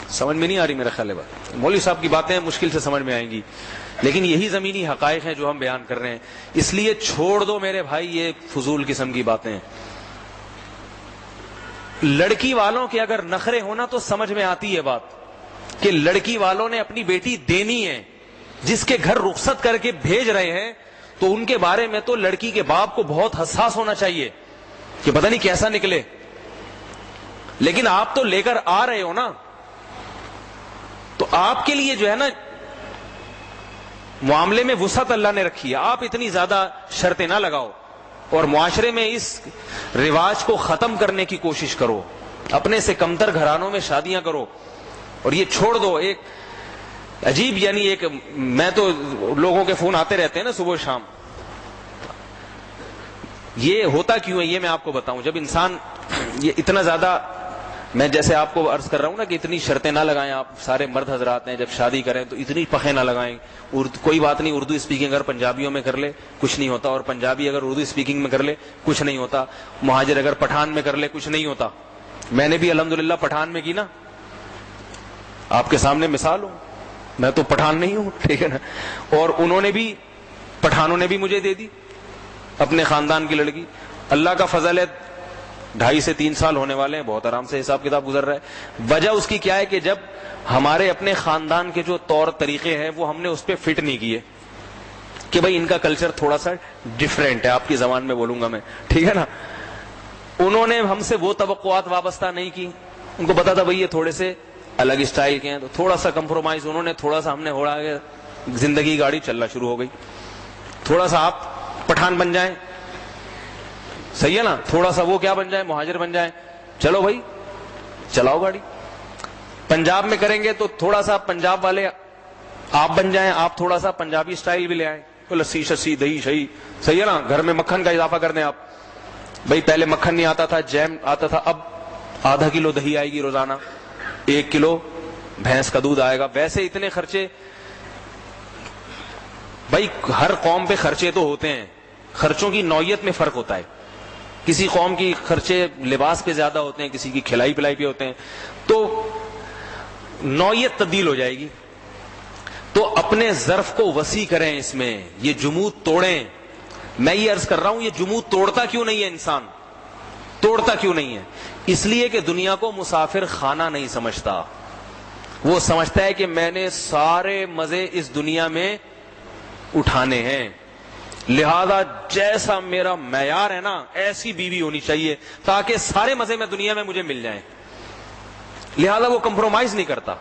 سمجھ میں نہیں آ رہی میرا خیال ہے بات. مولوی صاحب کی باتیں مشکل سے سمجھ میں آئیں گی, لیکن یہی زمینی حقائق ہیں جو ہم بیان کر رہے ہیں. اس لیے چھوڑ دو میرے بھائی یہ فضول قسم کی باتیں. لڑکی والوں کے اگر نخرے ہونا تو سمجھ میں آتی ہے بات کہ لڑکی والوں نے اپنی بیٹی دینی ہے, جس کے گھر رخصت کر کے بھیج رہے ہیں تو ان کے بارے میں تو لڑکی کے باپ کو بہت حساس ہونا چاہیے کہ پتہ نہیں کیسا نکلے. لیکن آپ تو لے کر آ رہے ہو نا, تو آپ کے لیے جو ہے نا معاملے میں وسعت اللہ نے رکھی ہے. آپ اتنی زیادہ شرطیں نہ لگاؤ اور معاشرے میں اس رواج کو ختم کرنے کی کوشش کرو. اپنے سے کمتر گھرانوں میں شادیاں کرو اور یہ چھوڑ دو. ایک عجیب یعنی ایک میں تو لوگوں کے فون آتے رہتے ہیں نا صبح شام, یہ ہوتا کیوں ہے یہ میں آپ کو بتاؤں. جب انسان یہ اتنا زیادہ, میں جیسے آپ کو عرض کر رہا ہوں نا کہ اتنی شرطیں نہ لگائیں. آپ سارے مرد حضرات ہیں, جب شادی کریں تو اتنی پخے نہ لگائیں. کوئی بات نہیں, اردو اسپیکنگ اگر پنجابیوں میں کر لے کچھ نہیں ہوتا, اور پنجابی اگر اردو اسپیکنگ میں کر لے کچھ نہیں ہوتا. مہاجر اگر پٹھان میں کر لے کچھ نہیں ہوتا. میں نے بھی الحمدللہ پٹھان میں کی نا, آپ کے سامنے مثال ہوں. میں تو پٹھان نہیں ہوں, ٹھیک ہے نا, اور انہوں نے بھی, پٹھانوں نے بھی مجھے دے دی اپنے خاندان کی لڑکی. اللہ کا فضل ہے 2.5 سے 3 سال ہونے والے ہیں, بہت آرام سے حساب کتاب گزر رہا ہے. وجہ اس کی کیا ہے کہ جب ہمارے اپنے خاندان کے جو طور طریقے ہیں وہ ہم نے اس پہ فٹ نہیں کیے کہ بھائی ان کا کلچر تھوڑا سا ڈفرینٹ ہے, آپ کی زبان میں بولوں گا میں, ٹھیک ہے نا. انہوں نے ہم سے وہ توقعات وابستہ نہیں کی. ان کو پتا تھا بھائی یہ تھوڑے سے الگ اسٹائل کے ہیں, تو تھوڑا سا کمپرومائز انہوں نے, تھوڑا سا ہم نے ہو رہا ہے, زندگی گاڑی چلنا شروع ہو گئی. تھوڑا سا آپ پٹھان بن جائیں, صحیح ہے نا, تھوڑا سا وہ کیا بن جائے, مہاجر بن جائیں, چلو بھائی چلاؤ گاڑی. پنجاب میں کریں گے تو تھوڑا سا پنجاب والے آپ بن جائیں, آپ تھوڑا سا پنجابی سٹائل بھی لے آئیں, تو لسی شسی دہی شہی, صحیح ہے نا. گھر میں مکھن کا اضافہ کر دیں آپ, بھائی پہلے مکھن نہیں آتا تھا, جیم آتا تھا, اب ½ کلو دہی آئے گی روزانہ, 1 کلو بھینس کا دودھ آئے گا. ویسے اتنے خرچے, بھائی ہر قوم پہ خرچے تو ہوتے ہیں, خرچوں کی نوعیت میں فرق ہوتا ہے. کسی قوم کی خرچے لباس پہ زیادہ ہوتے ہیں, کسی کی کھلائی پلائی پہ ہوتے ہیں, تو نوعیت تبدیل ہو جائے گی. تو اپنے ظرف کو وسیع کریں, اس میں یہ جمود توڑیں. میں یہ عرض کر رہا ہوں یہ جمود توڑتا کیوں نہیں ہے انسان, توڑتا کیوں نہیں ہے؟ اس لیے کہ دنیا کو مسافر خانہ نہیں سمجھتا. وہ سمجھتا ہے کہ میں نے سارے مزے اس دنیا میں اٹھانے ہیں, لہذا جیسا میرا معیار ہے نا ایسی بیوی ہونی چاہیے تاکہ سارے مزے میں دنیا میں مجھے مل جائیں. لہذا وہ کمپرومائز نہیں کرتا.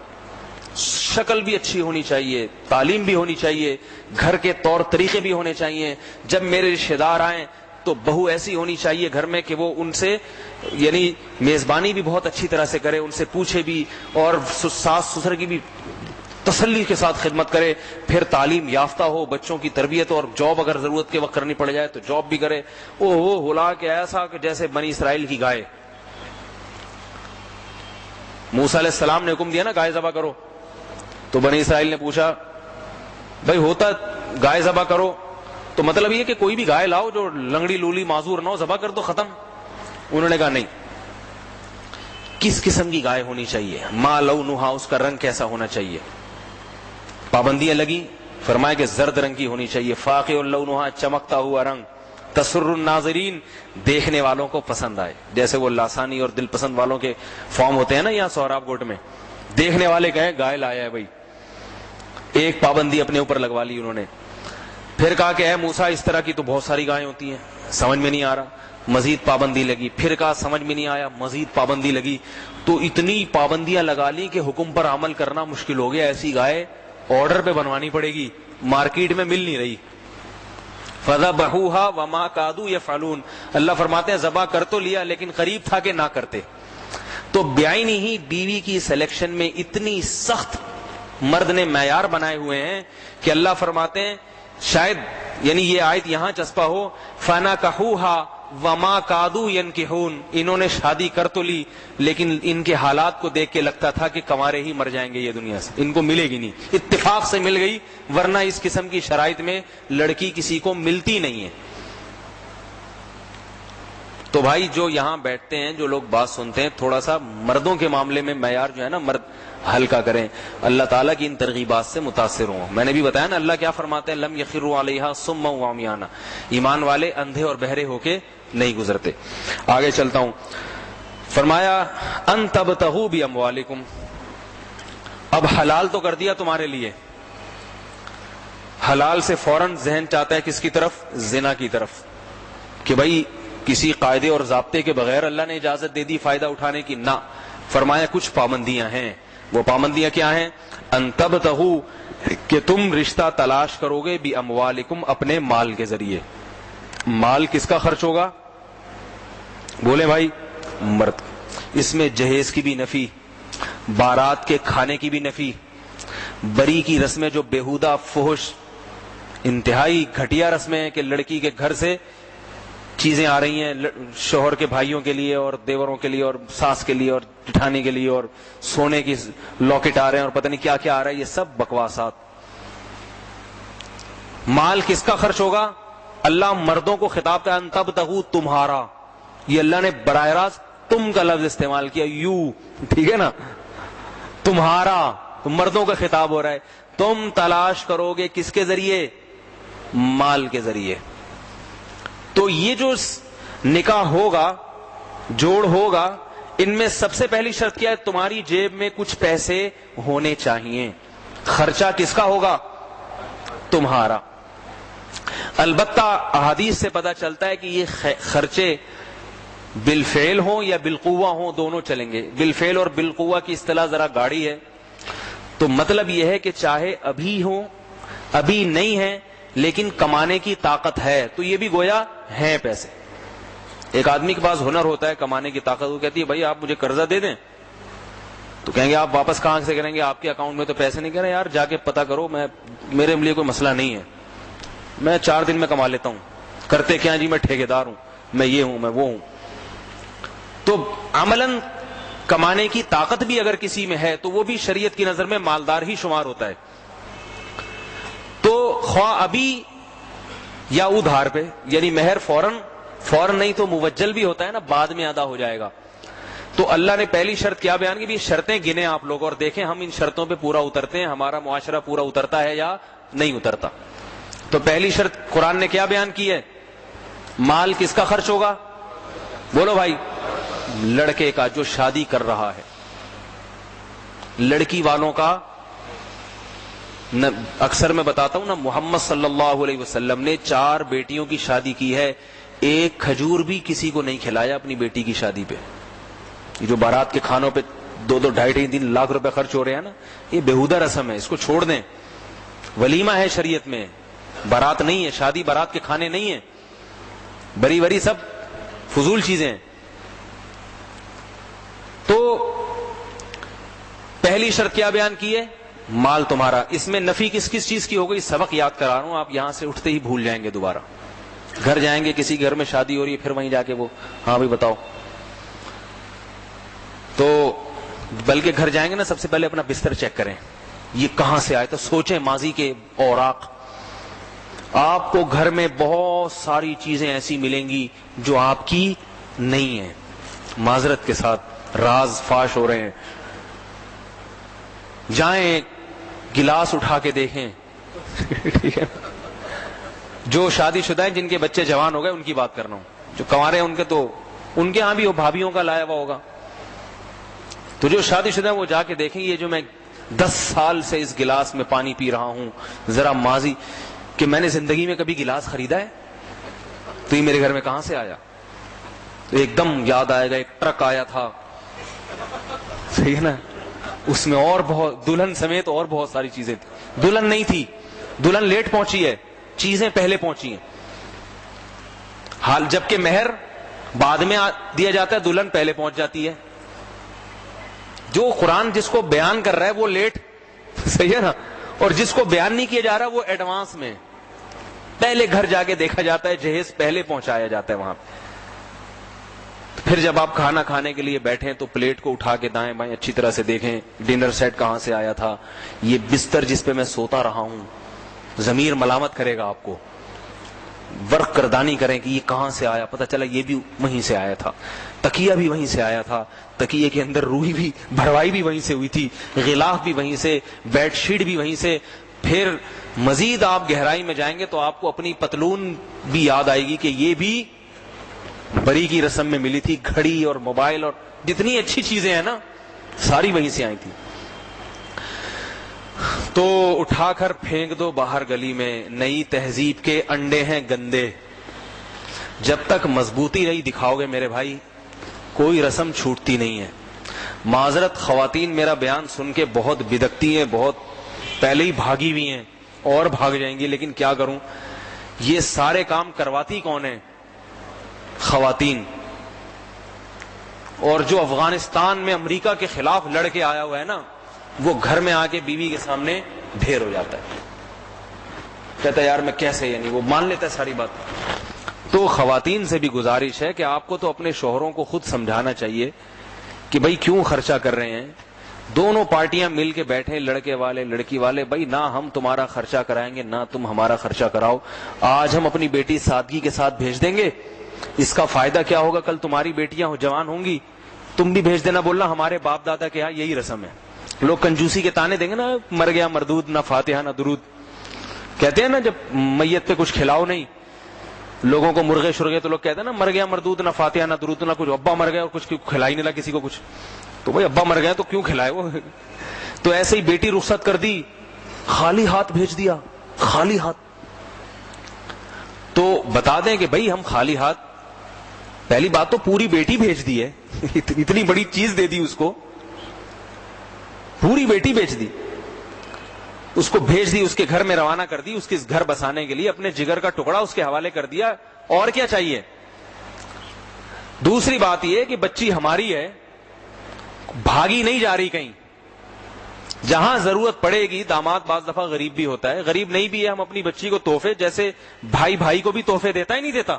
شکل بھی اچھی ہونی چاہیے, تعلیم بھی ہونی چاہیے, گھر کے طور طریقے بھی ہونے چاہیے. جب میرے رشتے دار آئیں تو بہو ایسی ہونی چاہیے گھر میں کہ وہ ان سے یعنی میزبانی بھی بہت اچھی طرح سے کرے, ان سے پوچھے بھی, اور ساس سسر کی بھی تسلی کے ساتھ خدمت کرے. پھر تعلیم یافتہ ہو, بچوں کی تربیت, اور جاب اگر ضرورت کے وقت کرنی پڑ جائے تو جاب بھی کرے. وہ ہلا کے ایسا کہ جیسے بنی اسرائیل کی گائے. موسیٰ علیہ السلام نے حکم دیا نا گائے ذبح کرو, تو بنی اسرائیل نے پوچھا بھائی ہوتا گائے ذبح کرو تو مطلب یہ کہ کوئی بھی گائے لاؤ جو لنگڑی لولی معذور نہ ہو, ذبح کر دو, ختم. انہوں نے کہا نہیں, کس قسم کی گائے ہونی چاہیے, ما لونھا, اس کا رنگ کیسا ہونا چاہیے. پابندیاں لگی, فرمایا کہ زرد رنگ کی ہونی چاہیے, فاقع لونھا, چمکتا ہوا رنگ, تسر الناظرین, دیکھنے والوں کو پسند آئے. جیسے وہ لاسانی اور دل پسند والوں کے فارم ہوتے ہیں نا یہاں سہراب گوٹ میں, دیکھنے والے کہیں گائے لایا ہے بھائی. ایک پابندی اپنے اوپر لگوا لی انہوں نے. پھر کہا کہ اے موسیٰ اس طرح کی تو بہت ساری گائیں ہوتی ہیں, سمجھ میں نہیں آ رہا, مزید پابندی لگی. پھر کہا سمجھ میں نہیں آیا, مزید پابندی لگی. تو اتنی پابندیاں لگا لی کہ حکم پر عمل کرنا مشکل ہو گیا. ایسی گائے آرڈر پہ بنوانی پڑے گی, مارکیٹ میں مل نہیں رہی. فَذَبَحُوهَا وَمَا كَادُوا يَفْعَلُونَ, اللہ فرماتے ہیں ذبح کر تو لیا لیکن قریب تھا کہ نہ کرتے. تو بیائی ہی بیوی کی سلیکشن میں اتنی سخت مرد نے معیار بنائے ہوئے ہیں کہ اللہ فرماتے ہیں شاید یعنی یہ آیت یہاں چسپا ہو, فَنَكَحُوهَا وما کادو ینکحون، انہوں نے شادی کر تو لی لیکن ان کے حالات کو دیکھ کے لگتا تھا کہ کنوارے ہی مر جائیں گے یہ دنیا سے، ان کو ملے گی نہیں، اتفاق سے مل گئی، ورنہ اس قسم کی شرائط میں لڑکی کسی کو ملتی نہیں ہے۔ تو بھائی جو یہاں بیٹھتے ہیں، جو لوگ بات سنتے ہیں، تھوڑا سا مردوں کے معاملے میں معیار جو ہے نا مرد ہلکا کریں، اللہ تعالیٰ کی ان ترغیبات سے متاثر ہوں۔ میں نے بھی بتایا نا اللہ کیا فرماتے ہیں، لم یخروا علیہا صما وعمیانا، ایمان والے اندھے اور بہرے ہو کے نہیں گزرتے۔ آگے چلتا ہوں، فرمایا ان تبتغوا باموالکم، اب حلال تو کر دیا تمہارے لیے، حلال سے فوراً ذہن چاہتا ہے کس کی طرف؟ زنا کی طرف، کہ بھائی کسی قاعدے اور ضابطے کے بغیر اللہ نے اجازت دے دی فائدہ اٹھانے کی، نہ، فرمایا کچھ پابندیاں ہیں۔ وہ پابندیاں کیا ہیں؟ ان تبتغوا، کہ تم رشتہ تلاش کرو گے، باموالکم، اپنے مال کے ذریعے۔ مال کس کا خرچ ہوگا؟ بولے بھائی، مرد۔ اس میں جہیز کی بھی نفی، بارات کے کھانے کی بھی نفی، بری کی رسمیں جو بےہودہ فحش انتہائی گھٹیا رسمیں ہیں کہ لڑکی کے گھر سے چیزیں آ رہی ہیں شوہر کے بھائیوں کے لیے اور دیوروں کے لیے اور ساس کے لیے اور جٹھانی کے لیے، اور سونے کی لاکٹ آ رہے ہیں اور پتہ نہیں کیا کیا آ رہا ہے، یہ سب بکواسات۔ مال کس کا خرچ ہوگا؟ اللہ مردوں کو خطاب تھا ان تبتغوا، تمہارا، یہ اللہ نے براہ راست تم کا لفظ استعمال کیا، یو، ٹھیک ہے نا، تمہارا، تو مردوں کا خطاب ہو رہا ہے، تم تلاش کرو گے کس کے ذریعے؟ مال کے ذریعے۔ تو یہ جو نکاح ہوگا، جوڑ ہوگا، ان میں سب سے پہلی شرط کیا ہے؟ تمہاری جیب میں کچھ پیسے ہونے چاہیے۔ خرچہ کس کا ہوگا؟ تمہارا۔ البتہ احادیث سے پتہ چلتا ہے کہ یہ خرچے بالفعل ہوں یا بالقوہ ہوں، دونوں چلیں گے۔ بالفعل اور بالقوہ کی اصطلاح ذرا گاڑی ہے، تو مطلب یہ ہے کہ چاہے ابھی ہوں، ابھی نہیں ہے لیکن کمانے کی طاقت ہے، تو یہ بھی گویا ہیں پیسے۔ ایک آدمی کے پاس ہنر ہوتا ہے، کمانے کی طاقت، وہ کہتی ہے بھائی آپ مجھے قرضہ دے دیں، تو کہیں گے آپ واپس کہاں سے کریں گے، آپ کے اکاؤنٹ میں تو پیسے نہیں، کہہ رہے یار جا کے پتہ کرو، میرے لیے کوئی مسئلہ نہیں ہے، میں 4 دن میں کما لیتا ہوں۔ کرتے کیا جی، میں ٹھیکیدار ہوں، میں یہ ہوں، میں وہ ہوں۔ تو عملاً کمانے کی طاقت بھی اگر کسی میں ہے تو وہ بھی شریعت کی نظر میں مالدار ہی شمار ہوتا ہے۔ تو خواہ ابھی یا ادھار پہ، یعنی مہر فوراً نہیں تو موجل بھی ہوتا ہے نا، بعد میں ادا ہو جائے گا۔ تو اللہ نے پہلی شرط کیا بیان کی؟ بھی شرطیں گنے آپ لوگ اور دیکھیں ہم ان شرطوں پہ پورا اترتے ہیں، ہمارا معاشرہ پورا اترتا ہے یا نہیں اترتا۔ تو پہلی شرط قرآن نے کیا بیان کی ہے؟ مال کس کا خرچ ہوگا؟ بولو بھائی، لڑکے کا جو شادی کر رہا ہے۔ لڑکی والوں کا اکثر میں بتاتا ہوں نا، محمد صلی اللہ علیہ وسلم نے 4 بیٹیوں کی شادی کی ہے، ایک کھجور بھی کسی کو نہیں کھلایا اپنی بیٹی کی شادی پہ۔ یہ جو بارات کے کھانوں پہ 2-2 ڈھائی لاکھ روپے خرچ ہو رہے ہیں نا، یہ بےہودہ رسم ہے، اس کو چھوڑ دیں۔ ولیمہ ہے شریعت میں، بارات نہیں ہے، شادی بارات کے کھانے نہیں ہیں، بری سب فضول چیزیں ہیں۔ تو پہلی شرط کیا بیان کی ہے؟ مال تمہارا۔ اس میں نفی کس کس چیز کی ہو گئی؟ سبق یاد کرا رہا ہوں، آپ یہاں سے اٹھتے ہی بھول جائیں گے، دوبارہ گھر جائیں گے، کسی گھر میں شادی ہو رہی ہے، پھر وہیں جا کے وہ ہاں بھائی بتاؤ، تو بلکہ گھر جائیں گے نا، سب سے پہلے اپنا بستر چیک کریں، یہ کہاں سے آئے، تو سوچیں ماضی کے اوراق۔ آپ کو گھر میں بہت ساری چیزیں ایسی ملیں گی جو آپ کی نہیں ہیں، معذرت کے ساتھ راز فاش ہو رہے ہیں۔ جائیں گلاس اٹھا کے دیکھیں ٹھیک ہے، جو شادی شدہ ہیں جن کے بچے جوان ہو گئے ان کی بات کر رہا ہوں، جو کنوارے ہیں ان کے ہاں بھی وہ بھابھیوں کا لایا ہوا ہوگا، تو جو شادی شدہ ہیں وہ جا کے دیکھیں یہ جو میں 10 سال سے اس گلاس میں پانی پی رہا ہوں، ذرا ماضی کہ میں نے زندگی میں کبھی گلاس خریدا ہے تو یہ میرے گھر میں کہاں سے آیا؟ تو ایک دم یاد آئے گا، ایک ٹرک آیا تھا، صحیح ہے نا، اس میں اور بہت دلہن سمیت اور بہت ساری چیزیں تھی، دلہن نہیں تھی، دلہن لیٹ پہنچی ہے، چیزیں پہلے پہنچی ہیں، حال جبکہ مہر بعد میں دیا جاتا ہے، دلہن پہلے پہنچ جاتی ہے۔ جو قرآن جس کو بیان کر رہا ہے وہ لیٹ، صحیح ہے نا، اور جس کو بیان نہیں کیا جا رہا وہ ایڈوانس میں، پہلے گھر جا کے دیکھا جاتا ہے، جہیز پہلے پہنچایا جاتا ہے وہاں پہ۔ پھر جب آپ کھانا کھانے کے لیے بیٹھیں تو پلیٹ کو اٹھا کے دائیں بائیں اچھی طرح سے دیکھیں ڈنر سیٹ کہاں سے آیا تھا. یہ بستر جس پہ میں سوتا رہا ہوں, ضمیر ملامت کرے گا آپ کو, ورق گردانی کریں کہ یہ کہاں سے آیا, پتہ چلا یہ بھی وہیں سے آیا تھا, تکیہ بھی وہیں سے آیا تھا, تکیے کے اندر روئی بھی بھروائی بھی وہیں سے ہوئی تھی, غلاف بھی وہیں سے, بیڈ شیٹ بھی وہیں سے. پھر مزید آپ گہرائی میں جائیں گے تو آپ کو اپنی پتلون بھی یاد آئے گی کہ یہ بھی بری کی رسم میں ملی تھی, گھڑی اور موبائل اور جتنی اچھی چیزیں ہیں نا ساری وہیں سے آئی تھی. تو اٹھا کر پھینک دو باہر گلی میں, نئی تہذیب کے انڈے ہیں گندے. جب تک مضبوطی نہیں دکھاؤ گے میرے بھائی کوئی رسم چھوٹتی نہیں ہے. معذرت خواتین میرا بیان سن کے بہت بدکتی ہیں, بہت پہلے ہی بھاگی ہوئی ہیں اور بھاگ جائیں گی, لیکن کیا کروں, یہ سارے کام کرواتی کون ہیں؟ خواتین. اور جو افغانستان میں امریکہ کے خلاف لڑ کے آیا ہوا ہے نا, وہ گھر میں آ کے بیوی کے سامنے ڈھیر ہو جاتا ہے, کہتا ہے یار میں کیسے, یعنی وہ مان لیتا ہے ساری بات. تو خواتین سے بھی گزارش ہے کہ آپ کو تو اپنے شوہروں کو خود سمجھانا چاہیے کہ بھائی کیوں خرچہ کر رہے ہیں. دونوں پارٹیاں مل کے بیٹھیں, لڑکے والے لڑکی والے, بھائی نہ ہم تمہارا خرچہ کرائیں گے نہ تم ہمارا خرچہ کراؤ. آج ہم اپنی بیٹی سادگی کے ساتھ بھیج دیں گے, اس کا فائدہ کیا ہوگا, کل تمہاری بیٹیاں جوان ہوں گی تم بھی بھیج دینا, بولنا ہمارے باپ دادا کے یہاں یہی رسم ہے. لوگ کنجوسی کے تانے دیں گے نا, مر گیا مردود, نہ فاتحہ نہ درود, کہتے ہیں نا جب میت پہ کچھ کھلاؤ نہیں لوگوں کو مرغے شرغے, تو لوگ کہتے ہیں نا مر گیا مردود, نہ فاتحہ نہ درود نہ کچھ, ابا مر گیا اور کچھ کھلا ہی نہیں کسی کو کچھ, تو بھائی ابا مر گیا تو کیوں کھلائے وہ. تو ایسے ہی بیٹی رخصت کر دی, خالی ہاتھ بھیج دیا, خالی ہاتھ. تو بتا دیں کہ بھائی ہم خالی ہاتھ, پہلی بات تو پوری بیٹی بھیج دی ہے, اتنی بڑی چیز دے دی اس کو, پوری بیٹی بھیج دی, اس کو بھیج دی, اس کے گھر میں روانہ کر دی, اس کے گھر بسانے کے لیے اپنے جگر کا ٹکڑا اس کے حوالے کر دیا, اور کیا چاہیے. دوسری بات یہ کہ بچی ہماری ہے, بھاگی نہیں جا رہی کہیں, جہاں ضرورت پڑے گی. داماد بعض دفعہ غریب بھی ہوتا ہے, غریب نہیں بھی ہے, ہم اپنی بچی کو تحفے, جیسے بھائی بھائی کو بھی تحفے دیتا ہی نہیں دیتا,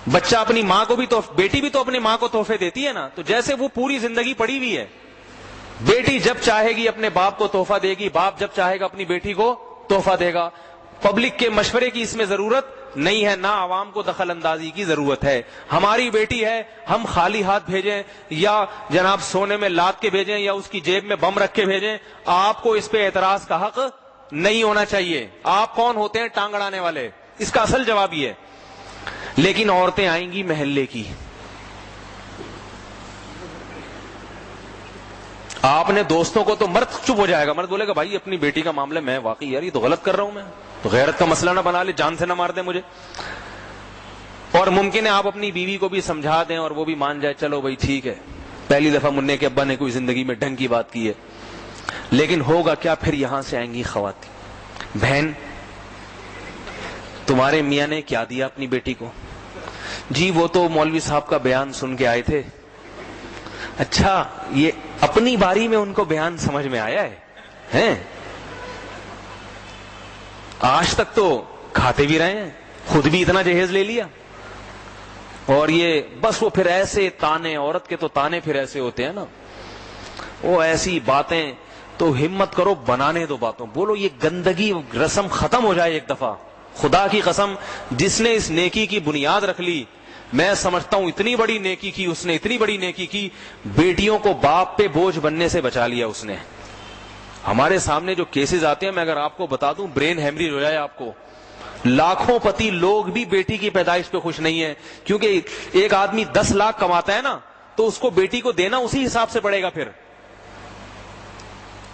بچہ اپنی ماں کو بھی بیٹی بھی تو اپنی ماں کو تحفے دیتی ہے نا, تو جیسے وہ پوری زندگی پڑی ہوئی ہے, بیٹی جب چاہے گی اپنے باپ کو تحفہ دے گی, باپ جب چاہے گا اپنی بیٹی کو تحفہ دے گا. پبلک کے مشورے کی اس میں ضرورت نہیں ہے, نہ عوام کو دخل اندازی کی ضرورت ہے. ہماری بیٹی ہے, ہم خالی ہاتھ بھیجیں یا جناب سونے میں لاد کے بھیجیں یا اس کی جیب میں بم رکھ کے بھیجیں, آپ کو اس پہ اعتراض کا حق نہیں ہونا چاہیے. آپ کون ہوتے ہیں ٹانگ اڑانے والے, اس کا اصل جواب یہ ہے. لیکن عورتیں آئیں گی محلے کی, آپ نے دوستوں کو, تو مرد چپ ہو جائے گا, مرد بولے گا بھائی اپنی بیٹی کا معاملہ میں واقعی یار یہ تو غلط کر رہا ہوں, میں تو غیرت کا مسئلہ نہ بنا لے, جان سے نہ مار دے مجھے. اور ممکن ہے آپ اپنی بیوی کو بھی سمجھا دیں اور وہ بھی مان جائے, چلو بھائی ٹھیک ہے, پہلی دفعہ منع کے ابا نے کوئی زندگی میں ڈھنگ کی بات کی ہے. لیکن ہوگا کیا, پھر یہاں سے آئیں گی خواتین, بہن تمہارے میاں نے کیا دیا اپنی بیٹی کو, جی وہ تو مولوی صاحب کا بیان سن کے آئے تھے. اچھا, یہ اپنی باری میں ان کو بیان سمجھ میں آیا ہے, آج تک تو کھاتے بھی رہے ہیں, خود بھی اتنا جہیز لے لیا, اور یہ بس وہ پھر ایسے تانے, عورت کے تو تانے پھر ایسے ہوتے ہیں نا, وہ ایسی باتیں. تو ہمت کرو, بنانے دو باتوں, بولو یہ گندگی رسم ختم ہو جائے ایک دفعہ. خدا کی قسم, جس نے اس نیکی کی بنیاد رکھ لی, میں سمجھتا ہوں اتنی بڑی نیکی کی اس نے, اتنی بڑی نیکی کی, بیٹیوں کو باپ پہ بوجھ بننے سے بچا لیا اس نے. ہمارے سامنے جو کیسز آتے ہیں, میں اگر آپ کو بتا دوں, برین ہیمریج ہو جائے آپ کو. لاکھوں پتی لوگ بھی بیٹی کی پیدائش پہ خوش نہیں ہیں, کیونکہ ایک آدمی 10 لاکھ کماتا ہے نا, تو اس کو بیٹی کو دینا اسی حساب سے پڑے گا. پھر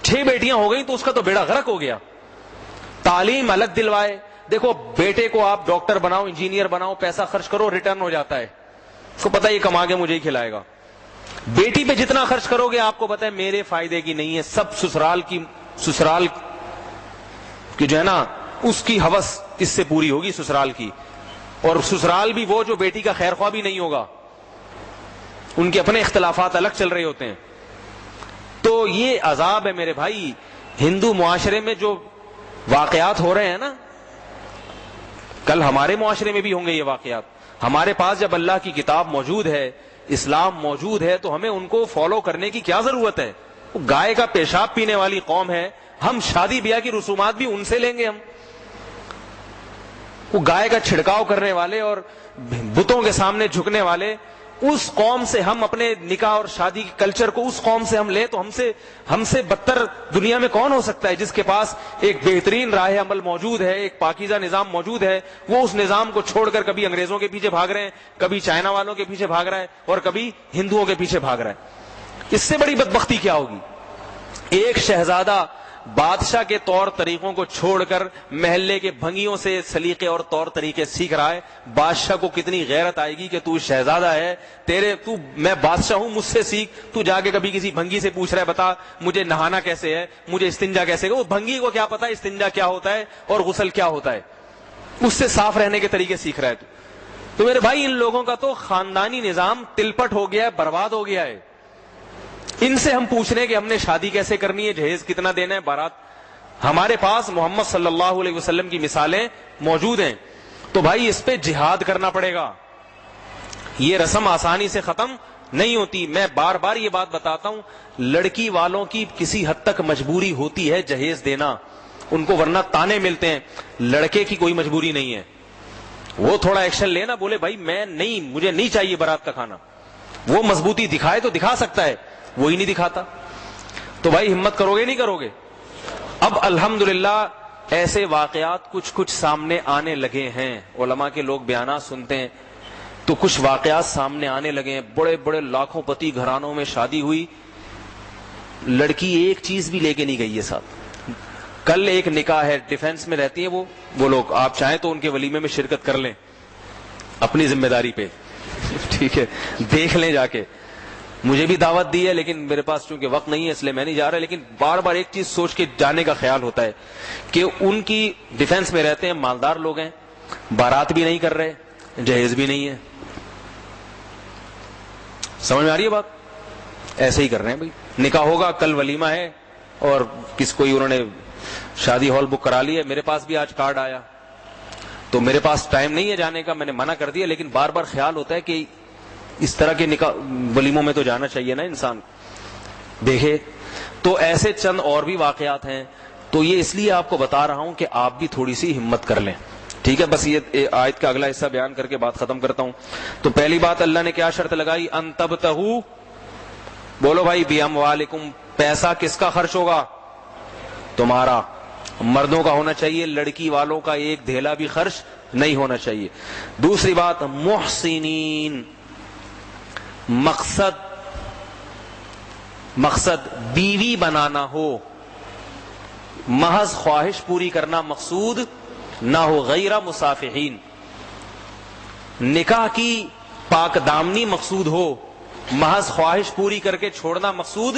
6 بیٹیاں ہو گئی تو اس کا تو بیڑا غرق ہو گیا. تعلیم الگ دلوائے, دیکھو بیٹے کو آپ ڈاکٹر بناؤ, انجینئر بناؤ, پیسہ خرچ کرو, ریٹرن ہو جاتا ہے, اس کو پتا ہے یہ کما کے مجھے ہی کھلائے گا. بیٹی پہ جتنا خرچ کرو گے آپ کو پتا ہے میرے فائدے کی نہیں ہے, سب سسرال کی جو ہے نا اس کی ہوس اس سے پوری ہوگی سسرال کی, اور سسرال بھی وہ جو بیٹی کا خیر خواہ بھی نہیں ہوگا, ان کے اپنے اختلافات الگ چل رہے ہوتے ہیں. تو یہ عذاب ہے میرے بھائی. ہندو معاشرے میں جو واقعات ہو رہے ہیں نا, کل ہمارے معاشرے میں بھی ہوں گے یہ واقعات. ہمارے پاس جب اللہ کی کتاب موجود ہے، اسلام موجود ہے، تو ہمیں ان کو فالو کرنے کی کیا ضرورت ہے؟ وہ گائے کا پیشاب پینے والی قوم ہے، ہم شادی بیاہ کی رسومات بھی ان سے لیں گے؟ ہم وہ گائے کا چھڑکاؤ کرنے والے اور بتوں کے سامنے جھکنے والے، اس قوم سے ہم اپنے نکاح اور شادی کے کلچر کو اس قوم سے ہم لیں تو ہم سے بدتر دنیا میں کون ہو سکتا ہے؟ جس کے پاس ایک بہترین راہ عمل موجود ہے، ایک پاکیزہ نظام موجود ہے، وہ اس نظام کو چھوڑ کر کبھی انگریزوں کے پیچھے بھاگ رہے ہیں، کبھی چائنا والوں کے پیچھے بھاگ رہا ہے، اور کبھی ہندوؤں کے پیچھے بھاگ رہا ہے۔ اس سے بڑی بدبختی کیا ہوگی؟ ایک شہزادہ بادشاہ کے طور طریقوں کو چھوڑ کر محلے کے بھنگیوں سے سلیقے اور طور طریقے سیکھ رہا ہے، بادشاہ کو کتنی غیرت آئے گی کہ تو شہزادہ ہے، میں بادشاہ ہوں، مجھ سے سیکھ۔ تو جا کے کبھی کسی بھنگی سے پوچھ رہا ہے بتا مجھے نہانا کیسے ہے، مجھے استنجا کیسے ہے؟ وہ بھنگی کو کیا پتا استنجا کیا ہوتا ہے اور غسل کیا ہوتا ہے؟ اس سے صاف رہنے کے طریقے سیکھ رہا ہے تو میرے بھائی، ان لوگوں کا تو خاندانی نظام تلپٹ ہو گیا ہے، برباد ہو گیا ہے۔ ان سے ہم پوچھ رہے ہیں کہ ہم نے شادی کیسے کرنی ہے، جہیز کتنا دینا ہے، بارات؟ ہمارے پاس محمد صلی اللہ علیہ وسلم کی مثالیں موجود ہیں، تو بھائی اس پہ جہاد کرنا پڑے گا۔ یہ رسم آسانی سے ختم نہیں ہوتی۔ میں بار بار یہ بات بتاتا ہوں، لڑکی والوں کی کسی حد تک مجبوری ہوتی ہے جہیز دینا، ان کو ورنہ تانے ملتے ہیں۔ لڑکے کی کوئی مجبوری نہیں ہے، وہ تھوڑا ایکشن لینا، بولے بھائی مجھے نہیں چاہیے بارات کا کھانا، وہ مضبوطی دکھائے تو دکھا سکتا ہے، وہی نہیں دکھاتا۔ تو بھائی ہمت کرو گے نہیں کرو گے؟ اب الحمدللہ ایسے واقعات کچھ سامنے آنے لگے ہیں، علماء کے لوگ بیانات سنتے ہیں تو کچھ واقعات سامنے آنے لگے ہیں۔ بڑے بڑے لاکھوں پتی گھرانوں میں شادی ہوئی، لڑکی ایک چیز بھی لے کے نہیں گئی ہے ساتھ۔ کل ایک نکاح ہے، ڈیفینس میں رہتی ہیں وہ لوگ، آپ چاہیں تو ان کے ولیمے میں شرکت کر لیں اپنی ذمہ داری پہ، ٹھیک ہے، دیکھ لیں جا کے۔ مجھے بھی دعوت دی ہے لیکن میرے پاس چونکہ وقت نہیں ہے اس لیے میں نہیں جا رہا، لیکن بار بار ایک چیز سوچ کے جانے کا خیال ہوتا ہے کہ ان کی ڈیفینس میں رہتے ہیں، مالدار لوگ ہیں، بارات بھی نہیں کر رہے، جہیز بھی نہیں ہے۔ سمجھ میں آ رہی ہے بات؟ ایسے ہی کر رہے ہیں بھائی، نکاح ہوگا، کل ولیمہ ہے، اور انہوں نے شادی ہال بک کرا لی ہے۔ میرے پاس بھی آج کارڈ آیا، تو میرے پاس ٹائم نہیں ہے جانے کا، میں نے منع کر دیا، لیکن بار بار خیال ہوتا ہے کہ اس طرح کے نکاح ولیموں میں تو جانا چاہیے نا انسان۔ دیکھے تو ایسے چند اور بھی واقعات ہیں، تو یہ اس لیے آپ کو بتا رہا ہوں کہ آپ بھی تھوڑی سی ہمت کر لیں، ٹھیک ہے؟ بس یہ آیت کا اگلا حصہ بیان کر کے بات ختم کرتا ہوں۔ تو پہلی بات اللہ نے کیا شرط لگائی؟ ان تبتغوا، بولو بھائی، باموالکم، پیسہ کس کا خرچ ہوگا؟ تمہارا، مردوں کا ہونا چاہیے، لڑکی والوں کا ایک دھیلا بھی خرچ نہیں ہونا چاہیے۔ دوسری بات، محسنین، مقصد بیوی بنانا ہو، محض خواہش پوری کرنا مقصود نہ ہو، غیر مصافحین، نکاح کی پاک دامنی مقصود ہو، محض خواہش پوری کر کے چھوڑنا مقصود،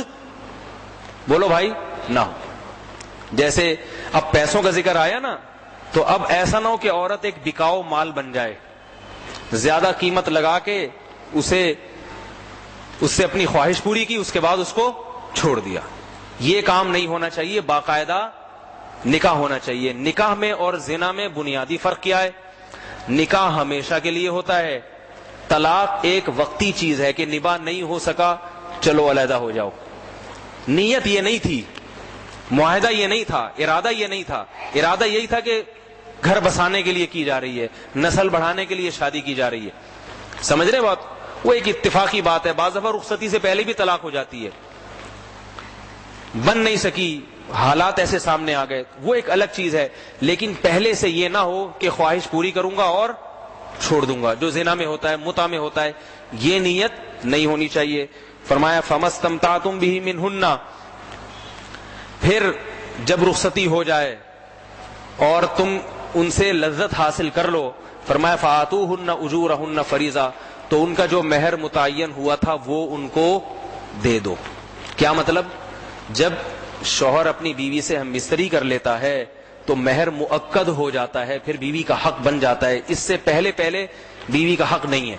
بولو بھائی، نہ ہو۔ جیسے اب پیسوں کا ذکر آیا نا، تو اب ایسا نہ ہو کہ عورت ایک بکاؤ مال بن جائے، زیادہ قیمت لگا کے اس سے اپنی خواہش پوری کی، اس کے بعد اس کو چھوڑ دیا۔ یہ کام نہیں ہونا چاہیے، باقاعدہ نکاح ہونا چاہیے۔ نکاح میں اور زنا میں بنیادی فرق کیا ہے؟ نکاح ہمیشہ کے لیے ہوتا ہے، طلاق ایک وقتی چیز ہے کہ نباہ نہیں ہو سکا، چلو علیحدہ ہو جاؤ۔ نیت یہ نہیں تھی، معاہدہ یہ نہیں تھا، ارادہ یہ نہیں تھا، ارادہ یہی تھا کہ گھر بسانے کے لیے کی جا رہی ہے، نسل بڑھانے کے لیے شادی کی جا رہی ہے۔ سمجھ رہے بات؟ وہ ایک اتفاقی بات ہے، بعض دفعہ رخصتی سے پہلے بھی طلاق ہو جاتی ہے، بن نہیں سکی، حالات ایسے سامنے آ گئے، وہ ایک الگ چیز ہے، لیکن پہلے سے یہ نہ ہو کہ خواہش پوری کروں گا اور چھوڑ دوں گا، جو زنا میں ہوتا ہے، متع میں ہوتا ہے، یہ نیت نہیں ہونی چاہیے۔ فرمایا فمستمتعتم بہ منہن، پھر جب رخصتی ہو جائے اور تم ان سے لذت حاصل کر لو، فرمایا فآتوہن اجورہن فریضہ، تو ان کا جو مہر متعین ہوا تھا وہ ان کو دے دو۔ کیا مطلب؟ جب شوہر اپنی بیوی سے ہم مستری کر لیتا ہے تو مہر مؤکد ہو جاتا ہے، پھر بیوی کا حق بن جاتا ہے، اس سے پہلے بیوی کا حق نہیں ہے۔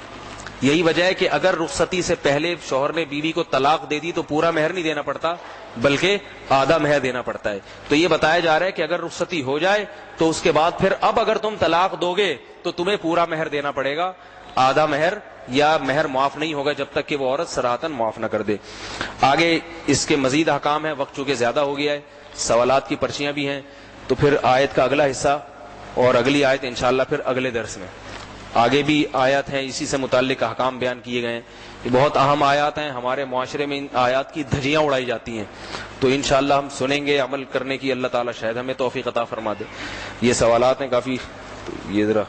یہی وجہ ہے کہ اگر رخصتی سے پہلے شوہر نے بیوی کو طلاق دے دی تو پورا مہر نہیں دینا پڑتا بلکہ آدھا مہر دینا پڑتا ہے۔ تو یہ بتایا جا رہا ہے کہ اگر رخصتی ہو جائے تو اس کے بعد پھر اب اگر تم طلاق دو گے تو تمہیں پورا مہر دینا پڑے گا۔ آدھا مہر یا مہر معاف نہیں ہوگا جب تک کہ وہ عورت صراحتاً معاف نہ کر دے. آگے اس کے مزید احکام ہیں، وقت چونکہ زیادہ ہو گیا ہے، سوالات کی پرچیاں بھی ہیں، تو پھر آیت کا اگلا حصہ اور اگلی آیت انشاءاللہ پھر اگلے درس میں. آگے بھی آیات ہیں اسی سے متعلق احکام بیان کیے گئے ہیں. یہ بہت اہم آیات ہیں، ہمارے معاشرے میں ان آیات کی دھجیاں اڑائی جاتی ہیں، تو انشاءاللہ ہم سنیں گے، عمل کرنے کی اللہ تعالیٰ شاید ہمیں توفیق عطا فرما دے. یہ سوالات ہیں کافی، تو یہ ذرا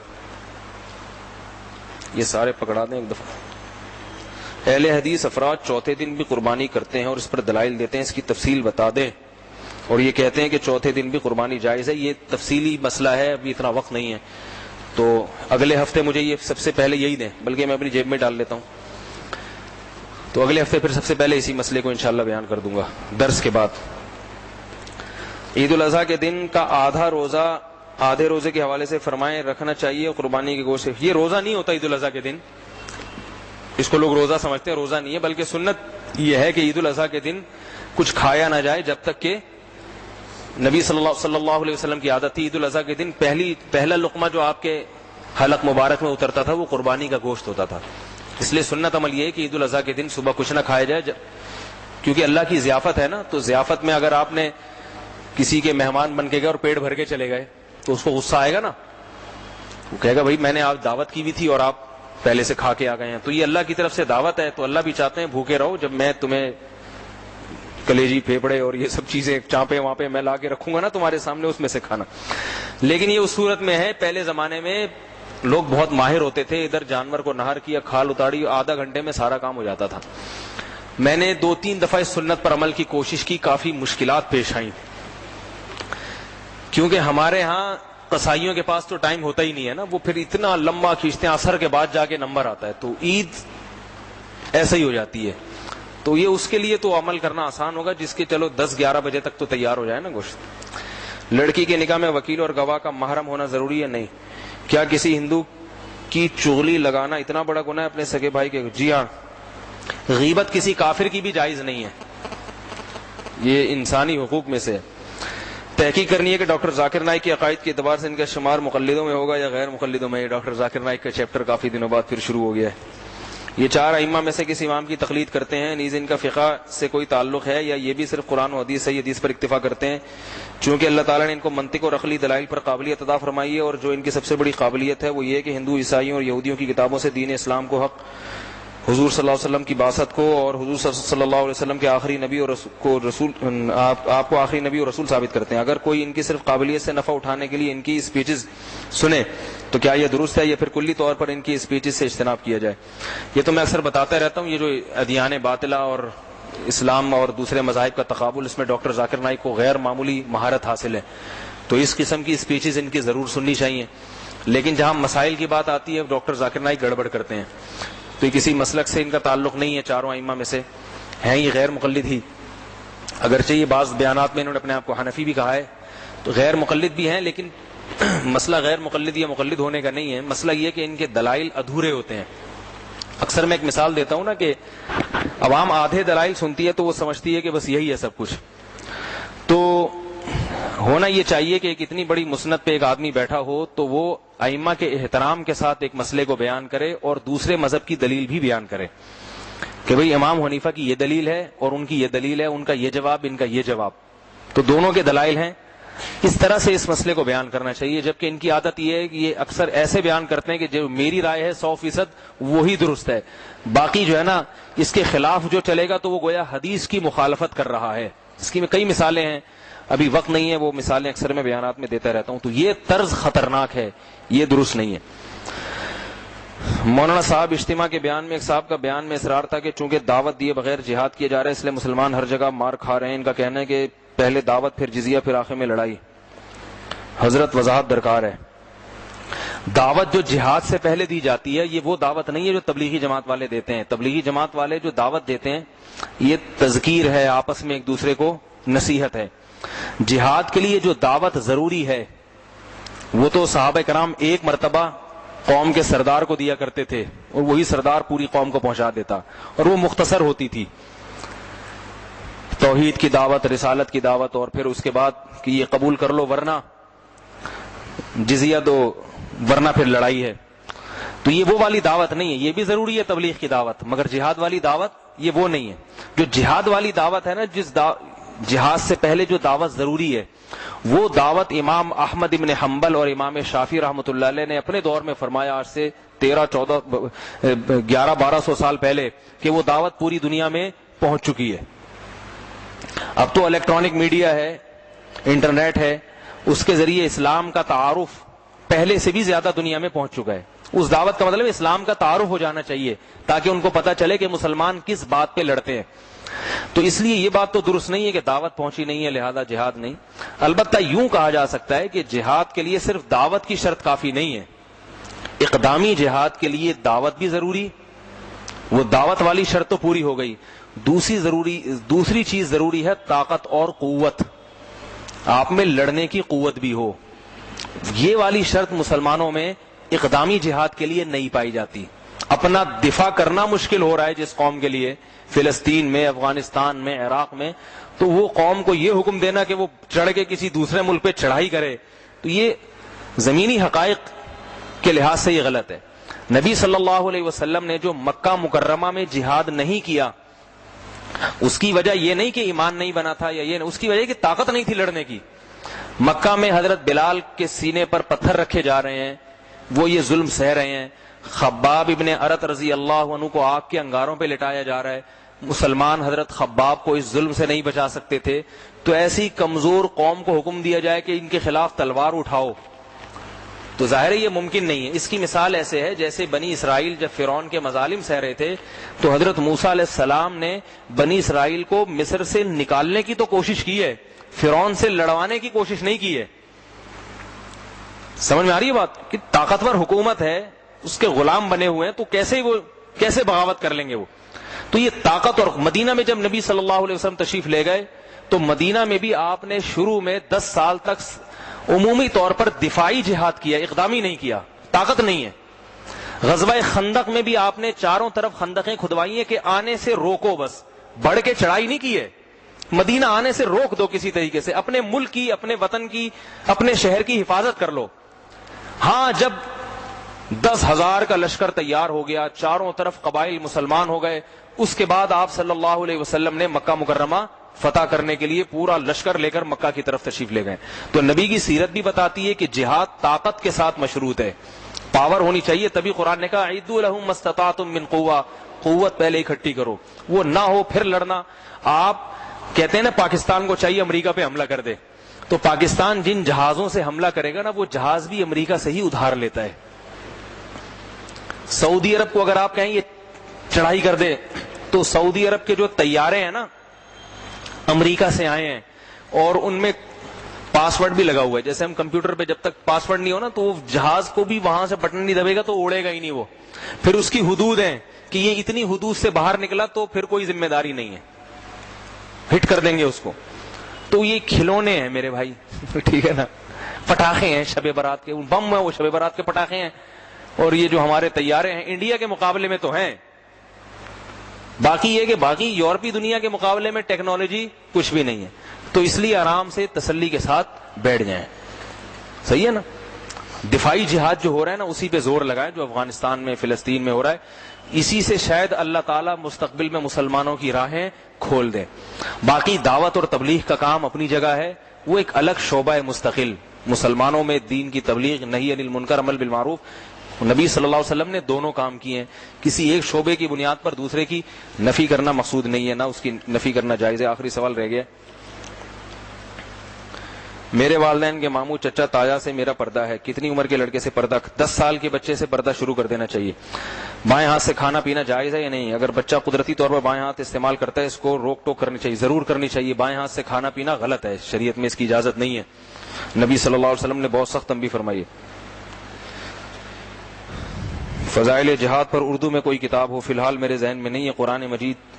یہ سارے پکڑا دیں ایک دفعہ. اہل حدیث افراد چوتھے دن بھی قربانی کرتے ہیں اور اس پر دلائل دیتے ہیں، اس کی تفصیل بتا دیں. اور یہ کہتے ہیں کہ چوتھے دن بھی قربانی جائز ہے. یہ تفصیلی مسئلہ ہے، ابھی اتنا وقت نہیں ہے، تو اگلے ہفتے مجھے یہ سب سے پہلے یہی دیں، بلکہ میں اپنی جیب میں ڈال لیتا ہوں، تو اگلے ہفتے پھر سب سے پہلے اسی مسئلے کو انشاءاللہ بیان کر دوں گا درس کے بعد. عید الاضحیٰ کے دن کا آدھے روزے کے حوالے سے فرمائیں رکھنا چاہیے قربانی کے گوشت. یہ روزہ نہیں ہوتا عید الاضحیٰ کے دن، اس کو لوگ روزہ سمجھتے ہیں، روزہ نہیں ہے، بلکہ سنت یہ ہے کہ عید الاضحیٰ کے دن کچھ کھایا نہ جائے جب تک کہ نبی صلی اللہ علیہ وسلم کی عادت تھی عید الاضحیٰ کے دن پہلا لقمہ جو آپ کے حلق مبارک میں اترتا تھا وہ قربانی کا گوشت ہوتا تھا. اس لیے سنت عمل یہ ہے کہ عید الاضحیٰ کے دن صبح کچھ نہ کھایا جائے، کیونکہ اللہ کی ضیافت ہے نا. تو ضیافت میں اگر آپ نے کسی کے مہمان بن کے گئے اور پیٹ بھر کے چلے گئے تو اس کو غصہ آئے گا نا، وہ کہے گا بھائی میں نے آپ دعوت کی بھی تھی اور آپ پہلے سے کھا کے آ گئے ہیں. تو یہ اللہ کی طرف سے دعوت ہے، تو اللہ بھی چاہتے ہیں بھوکے رہو. جب میں تمہیں کلیجی پھیپڑے اور یہ سب چیزیں چانپے وہاں پہ میں لا کے رکھوں گا نا تمہارے سامنے، اس میں سے کھانا. لیکن یہ اس صورت میں ہے، پہلے زمانے میں لوگ بہت ماہر ہوتے تھے، ادھر جانور کو نہر کیا، کھال اتاڑی، آدھا گھنٹے میں سارا کام ہو جاتا تھا. میں نے 2-3 دفعہ اس سنت پر عمل کی کوشش کی، کافی مشکلات پیش آئیں، کیونکہ ہمارے ہاں قصائیوں کے پاس تو ٹائم ہوتا ہی نہیں ہے نا، وہ پھر اتنا لمبا کھینچتے ہیں، عصر کے بعد جا کے نمبر آتا ہے، تو عید ایسے ہی ہو جاتی ہے. تو یہ اس کے لیے تو عمل کرنا آسان ہوگا جس کے چلو 10-11 بجے تک تو تیار ہو جائے نا گوشت. لڑکی کے نکاح میں وکیل اور گواہ کا محرم ہونا ضروری ہے؟ نہیں. کیا کسی ہندو کی چغلی لگانا اتنا بڑا گناہ ہے اپنے سگے بھائی کے؟ جی ہاں، غیبت کسی کافر کی بھی جائز نہیں ہے، یہ انسانی حقوق میں سے ہے. تحقیق کرنی ہے کہ ڈاکٹر ذاکر نائک کے عقائد کے اعتبار سے ان کا شمار مقلدوں میں ہوگا یا غیر مقلدوں میں. ڈاکٹر ذاکر نائک کا چیپٹر کافی دنوں بعد پھر شروع ہو گیا ہے. یہ 4 ائمہ میں سے کس امام کی تقلید کرتے ہیں؟ نیز ان کا فقہ سے کوئی تعلق ہے یا یہ بھی صرف قرآن و حدیث صحیح حدیث پر اکتفا کرتے ہیں؟ چونکہ اللہ تعالیٰ نے ان کو منطق اور عقلی دلائل پر قابلیت عطا فرمائی ہے، اور جو ان کی سب سے بڑی قابلیت ہے وہ یہ کہ ہندو، عیسائیوں اور یہودیوں کی کتابوں سے دین اسلام کو حق، حضور صلی اللہ علیہ وسلم کی بعثت کو اور حضور صلی اللہ علیہ وسلم کے آخری نبی اور آپ کو آخری نبی اور رسول ثابت کرتے ہیں. اگر کوئی ان کی صرف قابلیت سے نفع اٹھانے کے لیے ان کی اسپیچز سنے تو کیا یہ درست ہے یا پھر کلی طور پر ان کی اسپیچز سے اجتناب کیا جائے؟ یہ تو میں اکثر بتاتا رہتا ہوں، یہ جو ادیان باطلہ اور اسلام اور دوسرے مذاہب کا تقابل، اس میں ڈاکٹر ذاکر نائک کو غیر معمولی مہارت حاصل ہے، تو اس قسم کی اسپیچز ان کی ضرور سننی چاہیے. لیکن جہاں مسائل کی بات آتی ہے ڈاکٹر ذاکر نائک گڑبڑ کرتے ہیں. تو یہ کسی مسلک سے ان کا تعلق نہیں ہے، 4 ائمہ میں سے ہیں یہ غیر مقلد ہی، اگرچہ یہ بعض بیانات میں انہوں نے اپنے آپ کو حنفی بھی کہا ہے، تو غیر مقلد بھی ہیں. لیکن مسئلہ غیر مقلد یا مقلد ہونے کا نہیں ہے، مسئلہ یہ کہ ان کے دلائل ادھورے ہوتے ہیں. اکثر میں ایک مثال دیتا ہوں نا کہ عوام آدھے دلائل سنتی ہے تو وہ سمجھتی ہے کہ بس یہی ہے سب کچھ. تو ہونا یہ چاہیے کہ ایک اتنی بڑی مسند پہ ایک آدمی بیٹھا ہو تو وہ ائمہ کے احترام کے ساتھ ایک مسئلے کو بیان کرے اور دوسرے مذہب کی دلیل بھی بیان کرے کہ بھئی امام حنیفہ کی یہ دلیل ہے اور ان کی یہ دلیل ہے، ان کا یہ جواب، ان کا یہ جواب، تو دونوں کے دلائل ہیں. اس طرح سے اس مسئلے کو بیان کرنا چاہیے. جبکہ ان کی عادت یہ ہے کہ یہ اکثر ایسے بیان کرتے ہیں کہ جو میری رائے ہے 100% وہی درست ہے، باقی جو ہے نا اس کے خلاف جو چلے گا تو وہ گویا حدیث کی مخالفت کر رہا ہے. اس کی میں کئی مثالیں ہیں، ابھی وقت نہیں ہے، وہ مثالیں اکثر میں بیانات میں دیتا رہتا ہوں. تو یہ طرز خطرناک ہے، یہ درست نہیں ہے. مولانا صاحب اجتماع کے بیان میں ایک صاحب کا بیان میں اصرار تھا کہ چونکہ دعوت دیے بغیر جہاد کیا جا رہا ہے اس لیے مسلمان ہر جگہ مار کھا رہے ہیں. ان کا کہنا ہے کہ پہلے دعوت پھر جزیہ پھر آخر میں لڑائی. حضرت وضاحت درکار ہے. دعوت جو جہاد سے پہلے دی جاتی ہے یہ وہ دعوت نہیں ہے جو تبلیغی جماعت والے دیتے ہیں. تبلیغی جماعت والے جو دعوت دیتے ہیں یہ تذکیر ہے، آپس میں ایک دوسرے کو نصیحت ہے. جہاد کے لیے جو دعوت ضروری ہے وہ تو صحابہ کرام ایک مرتبہ قوم کے سردار کو دیا کرتے تھے اور وہی سردار پوری قوم کو پہنچا دیتا، اور وہ مختصر ہوتی تھی. توحید کی دعوت، رسالت کی دعوت، اور پھر اس کے بعد کہ یہ قبول کر لو ورنہ جزیہ دو، ورنہ پھر لڑائی ہے. تو یہ وہ والی دعوت نہیں ہے. یہ بھی ضروری ہے تبلیغ کی دعوت، مگر جہاد والی دعوت یہ وہ نہیں ہے. جو جہاد والی دعوت ہے نا، جہاد سے پہلے جو دعوت ضروری ہے، وہ دعوت امام احمد ابن حنبل اور امام شافعی رحمۃ اللہ علیہ نے اپنے دور میں فرمایا، آج سے 1100-1200 سال پہلے، کہ وہ دعوت پوری دنیا میں پہنچ چکی ہے. اب تو الیکٹرانک میڈیا ہے، انٹرنیٹ ہے، اس کے ذریعے اسلام کا تعارف پہلے سے بھی زیادہ دنیا میں پہنچ چکا ہے. اس دعوت کا مطلب اسلام کا تعارف ہو جانا چاہیے تاکہ ان کو پتہ چلے کہ مسلمان کس بات پہ لڑتے ہیں. تو اس لیے یہ بات تو درست نہیں ہے کہ دعوت پہنچی نہیں ہے لہذا جہاد نہیں. البتہ یوں کہا جا سکتا ہے کہ جہاد کے لیے صرف دعوت کی شرط کافی نہیں ہے، اقدامی جہاد کے لیے دعوت بھی ضروری. وہ دعوت والی شرط تو پوری ہو گئی. دوسری چیز ضروری ہے طاقت اور قوت، آپ میں لڑنے کی قوت بھی ہو. یہ والی شرط مسلمانوں میں اقدامی جہاد کے لیے نہیں پائی جاتی. اپنا دفاع کرنا مشکل ہو رہا ہے جس قوم کے لیے، فلسطین میں، افغانستان میں، عراق میں، تو وہ قوم کو یہ حکم دینا کہ وہ چڑھ کے کسی دوسرے ملک پہ چڑھائی کرے، تو یہ زمینی حقائق کے لحاظ سے یہ غلط ہے. نبی صلی اللہ علیہ وسلم نے جو مکہ مکرمہ میں جہاد نہیں کیا، اس کی وجہ یہ نہیں کہ ایمان نہیں بنا تھا یا یہ نہیں، اس کی وجہ کہ طاقت نہیں تھی لڑنے کی. مکہ میں حضرت بلال کے سینے پر پتھر رکھے جا رہے ہیں، وہ یہ ظلم سہ رہے ہیں. خباب ابن ارت رضی اللہ عنہ کو آگ کے انگاروں پہ لٹایا جا رہا ہے. مسلمان حضرت خباب کو اس ظلم سے نہیں بچا سکتے تھے، تو ایسی کمزور قوم کو حکم دیا جائے کہ ان کے خلاف تلوار اٹھاؤ، تو ظاہر ہے یہ ممکن نہیں ہے. اس کی مثال ایسے ہے جیسے بنی اسرائیل جب فرعون کے مظالم سہ رہے تھے تو حضرت موسیٰ علیہ السلام نے بنی اسرائیل کو مصر سے نکالنے کی تو کوشش کی ہے، فرعون سے لڑوانے کی کوشش نہیں کی ہے. سمجھ میں آ رہی ہے بات؟ کہ طاقتور حکومت ہے، اس کے غلام بنے ہوئے ہیں، تو کیسے بغاوت کر لیں گے وہ. تو یہ طاقت. اور مدینہ میں جب نبی صلی اللہ علیہ وسلم تشریف لے گئے تو مدینہ میں بھی آپ نے شروع میں 10 سال تک عمومی طور پر دفاعی جہاد کیا، اقدامی نہیں کیا، طاقت نہیں ہے. غزوہ خندق میں بھی آپ نے چاروں طرف خندقیں کھدوائی ہیں کہ آنے سے روکو، بس بڑھ کے چڑھائی نہیں کی ہے، مدینہ آنے سے روک دو کسی طریقے سے، اپنے ملک کی، اپنے وطن کی، اپنے شہر کی حفاظت کر لو. ہاں جب 10,000 کا لشکر تیار ہو گیا، چاروں طرف قبائل مسلمان ہو گئے، اس کے بعد آپ صلی اللہ علیہ وسلم نے مکہ مکرمہ فتح کرنے کے لیے پورا لشکر لے کر مکہ کی طرف تشریف لے گئے. تو نبی کی سیرت بھی بتاتی ہے کہ جہاد طاقت کے ساتھ مشروط ہے، پاور ہونی چاہیے. تبھی قرآن نے کہا اعدوا لهم ما استطعتم من قوة، قوت پہلے اکٹھی کرو، وہ نہ ہو پھر لڑنا. آپ کہتے ہیں نا پاکستان کو چاہیے امریکہ پہ حملہ کر دے، تو پاکستان جن جہازوں سے حملہ کرے گا نا، وہ جہاز بھی امریکہ سے ہی ادھار لیتا ہے. سعودی عرب کو اگر آپ کہیں یہ چڑھائی کر دے، تو سعودی عرب کے جو طیارے ہیں نا امریکہ سے آئے ہیں، اور ان میں پاسورڈ بھی لگا ہوا ہے. جیسے ہم کمپیوٹر پہ جب تک پاسورڈ نہیں ہو نا، تو وہ جہاز کو بھی وہاں سے بٹن نہیں دبے گا تو اڑے گا ہی نہیں. وہ پھر اس کی حدود ہیں کہ یہ اتنی حدود سے باہر نکلا تو پھر کوئی ذمہ داری نہیں ہے، ہٹ کر دیں گے اس کو. تو یہ کھلونے ہیں میرے بھائی، ٹھیک ہے نا، پٹاخے ہیں شب برات کے، بم ہے وہ شب برات کے پٹاخے ہیں. اور یہ جو ہمارے طیارے ہیں انڈیا کے مقابلے میں تو ہیں، باقی یہ کہ باقی یورپی دنیا کے مقابلے میں ٹیکنالوجی کچھ بھی نہیں ہے. تو اس لیے آرام سے تسلی کے ساتھ بیٹھ جائیں. صحیح ہے نا؟ دفاعی جہاد جو ہو رہا ہے نا اسی پہ زور لگائیں، جو افغانستان میں، فلسطین میں ہو رہا ہے. اسی سے شاید اللہ تعالیٰ مستقبل میں مسلمانوں کی راہیں کھول دیں. باقی دعوت اور تبلیغ کا کام اپنی جگہ ہے، وہ ایک الگ شعبہ ہے مستقل. مسلمانوں میں دین کی تبلیغ، نہی عن المنکر، امر بالمعروف، نبی صلی اللہ علیہ وسلم نے دونوں کام کیے ہیں. کسی ایک شعبے کی بنیاد پر دوسرے کی نفی کرنا مقصود نہیں ہے، نہ اس کی نفی کرنا جائز ہے. آخری سوال رہ گیا. میرے والدین کے ماموں چچا تایا سے میرا پردہ ہے، کتنی عمر کے لڑکے سے پردہ؟ 10 سال کے بچے سے پردہ شروع کر دینا چاہیے. بائیں ہاتھ سے کھانا پینا جائز ہے یا نہیں؟ اگر بچہ قدرتی طور پر بائیں ہاتھ استعمال کرتا ہے، اس کو روک ٹوک کرنی چاہیے، ضرور کرنی چاہیے. بائیں ہاتھ سے کھانا پینا غلط ہے، شریعت میں اس کی اجازت نہیں ہے. نبی صلی اللہ علیہ وسلم نے بہت سخت تنبیہ فرمائی ہے. فضائل جہاد پر اردو میں کوئی کتاب ہو؟ فی الحال میرے ذہن میں نہیں ہے. قرآن مجید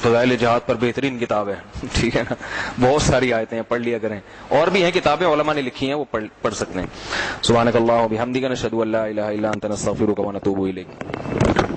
فضائل جہاد پر بہترین کتاب ہے، ٹھیک ہے نا، بہت ساری آیتیں ہیں، پڑھ لیا کریں. اور بھی ہیں کتابیں علماء نے لکھی ہیں، وہ پڑھ سکتے ہیں. سبحانک اللہم و بحمدک، نشہد ان لا الہ الا انت، نستغفرک و نتوب الیک.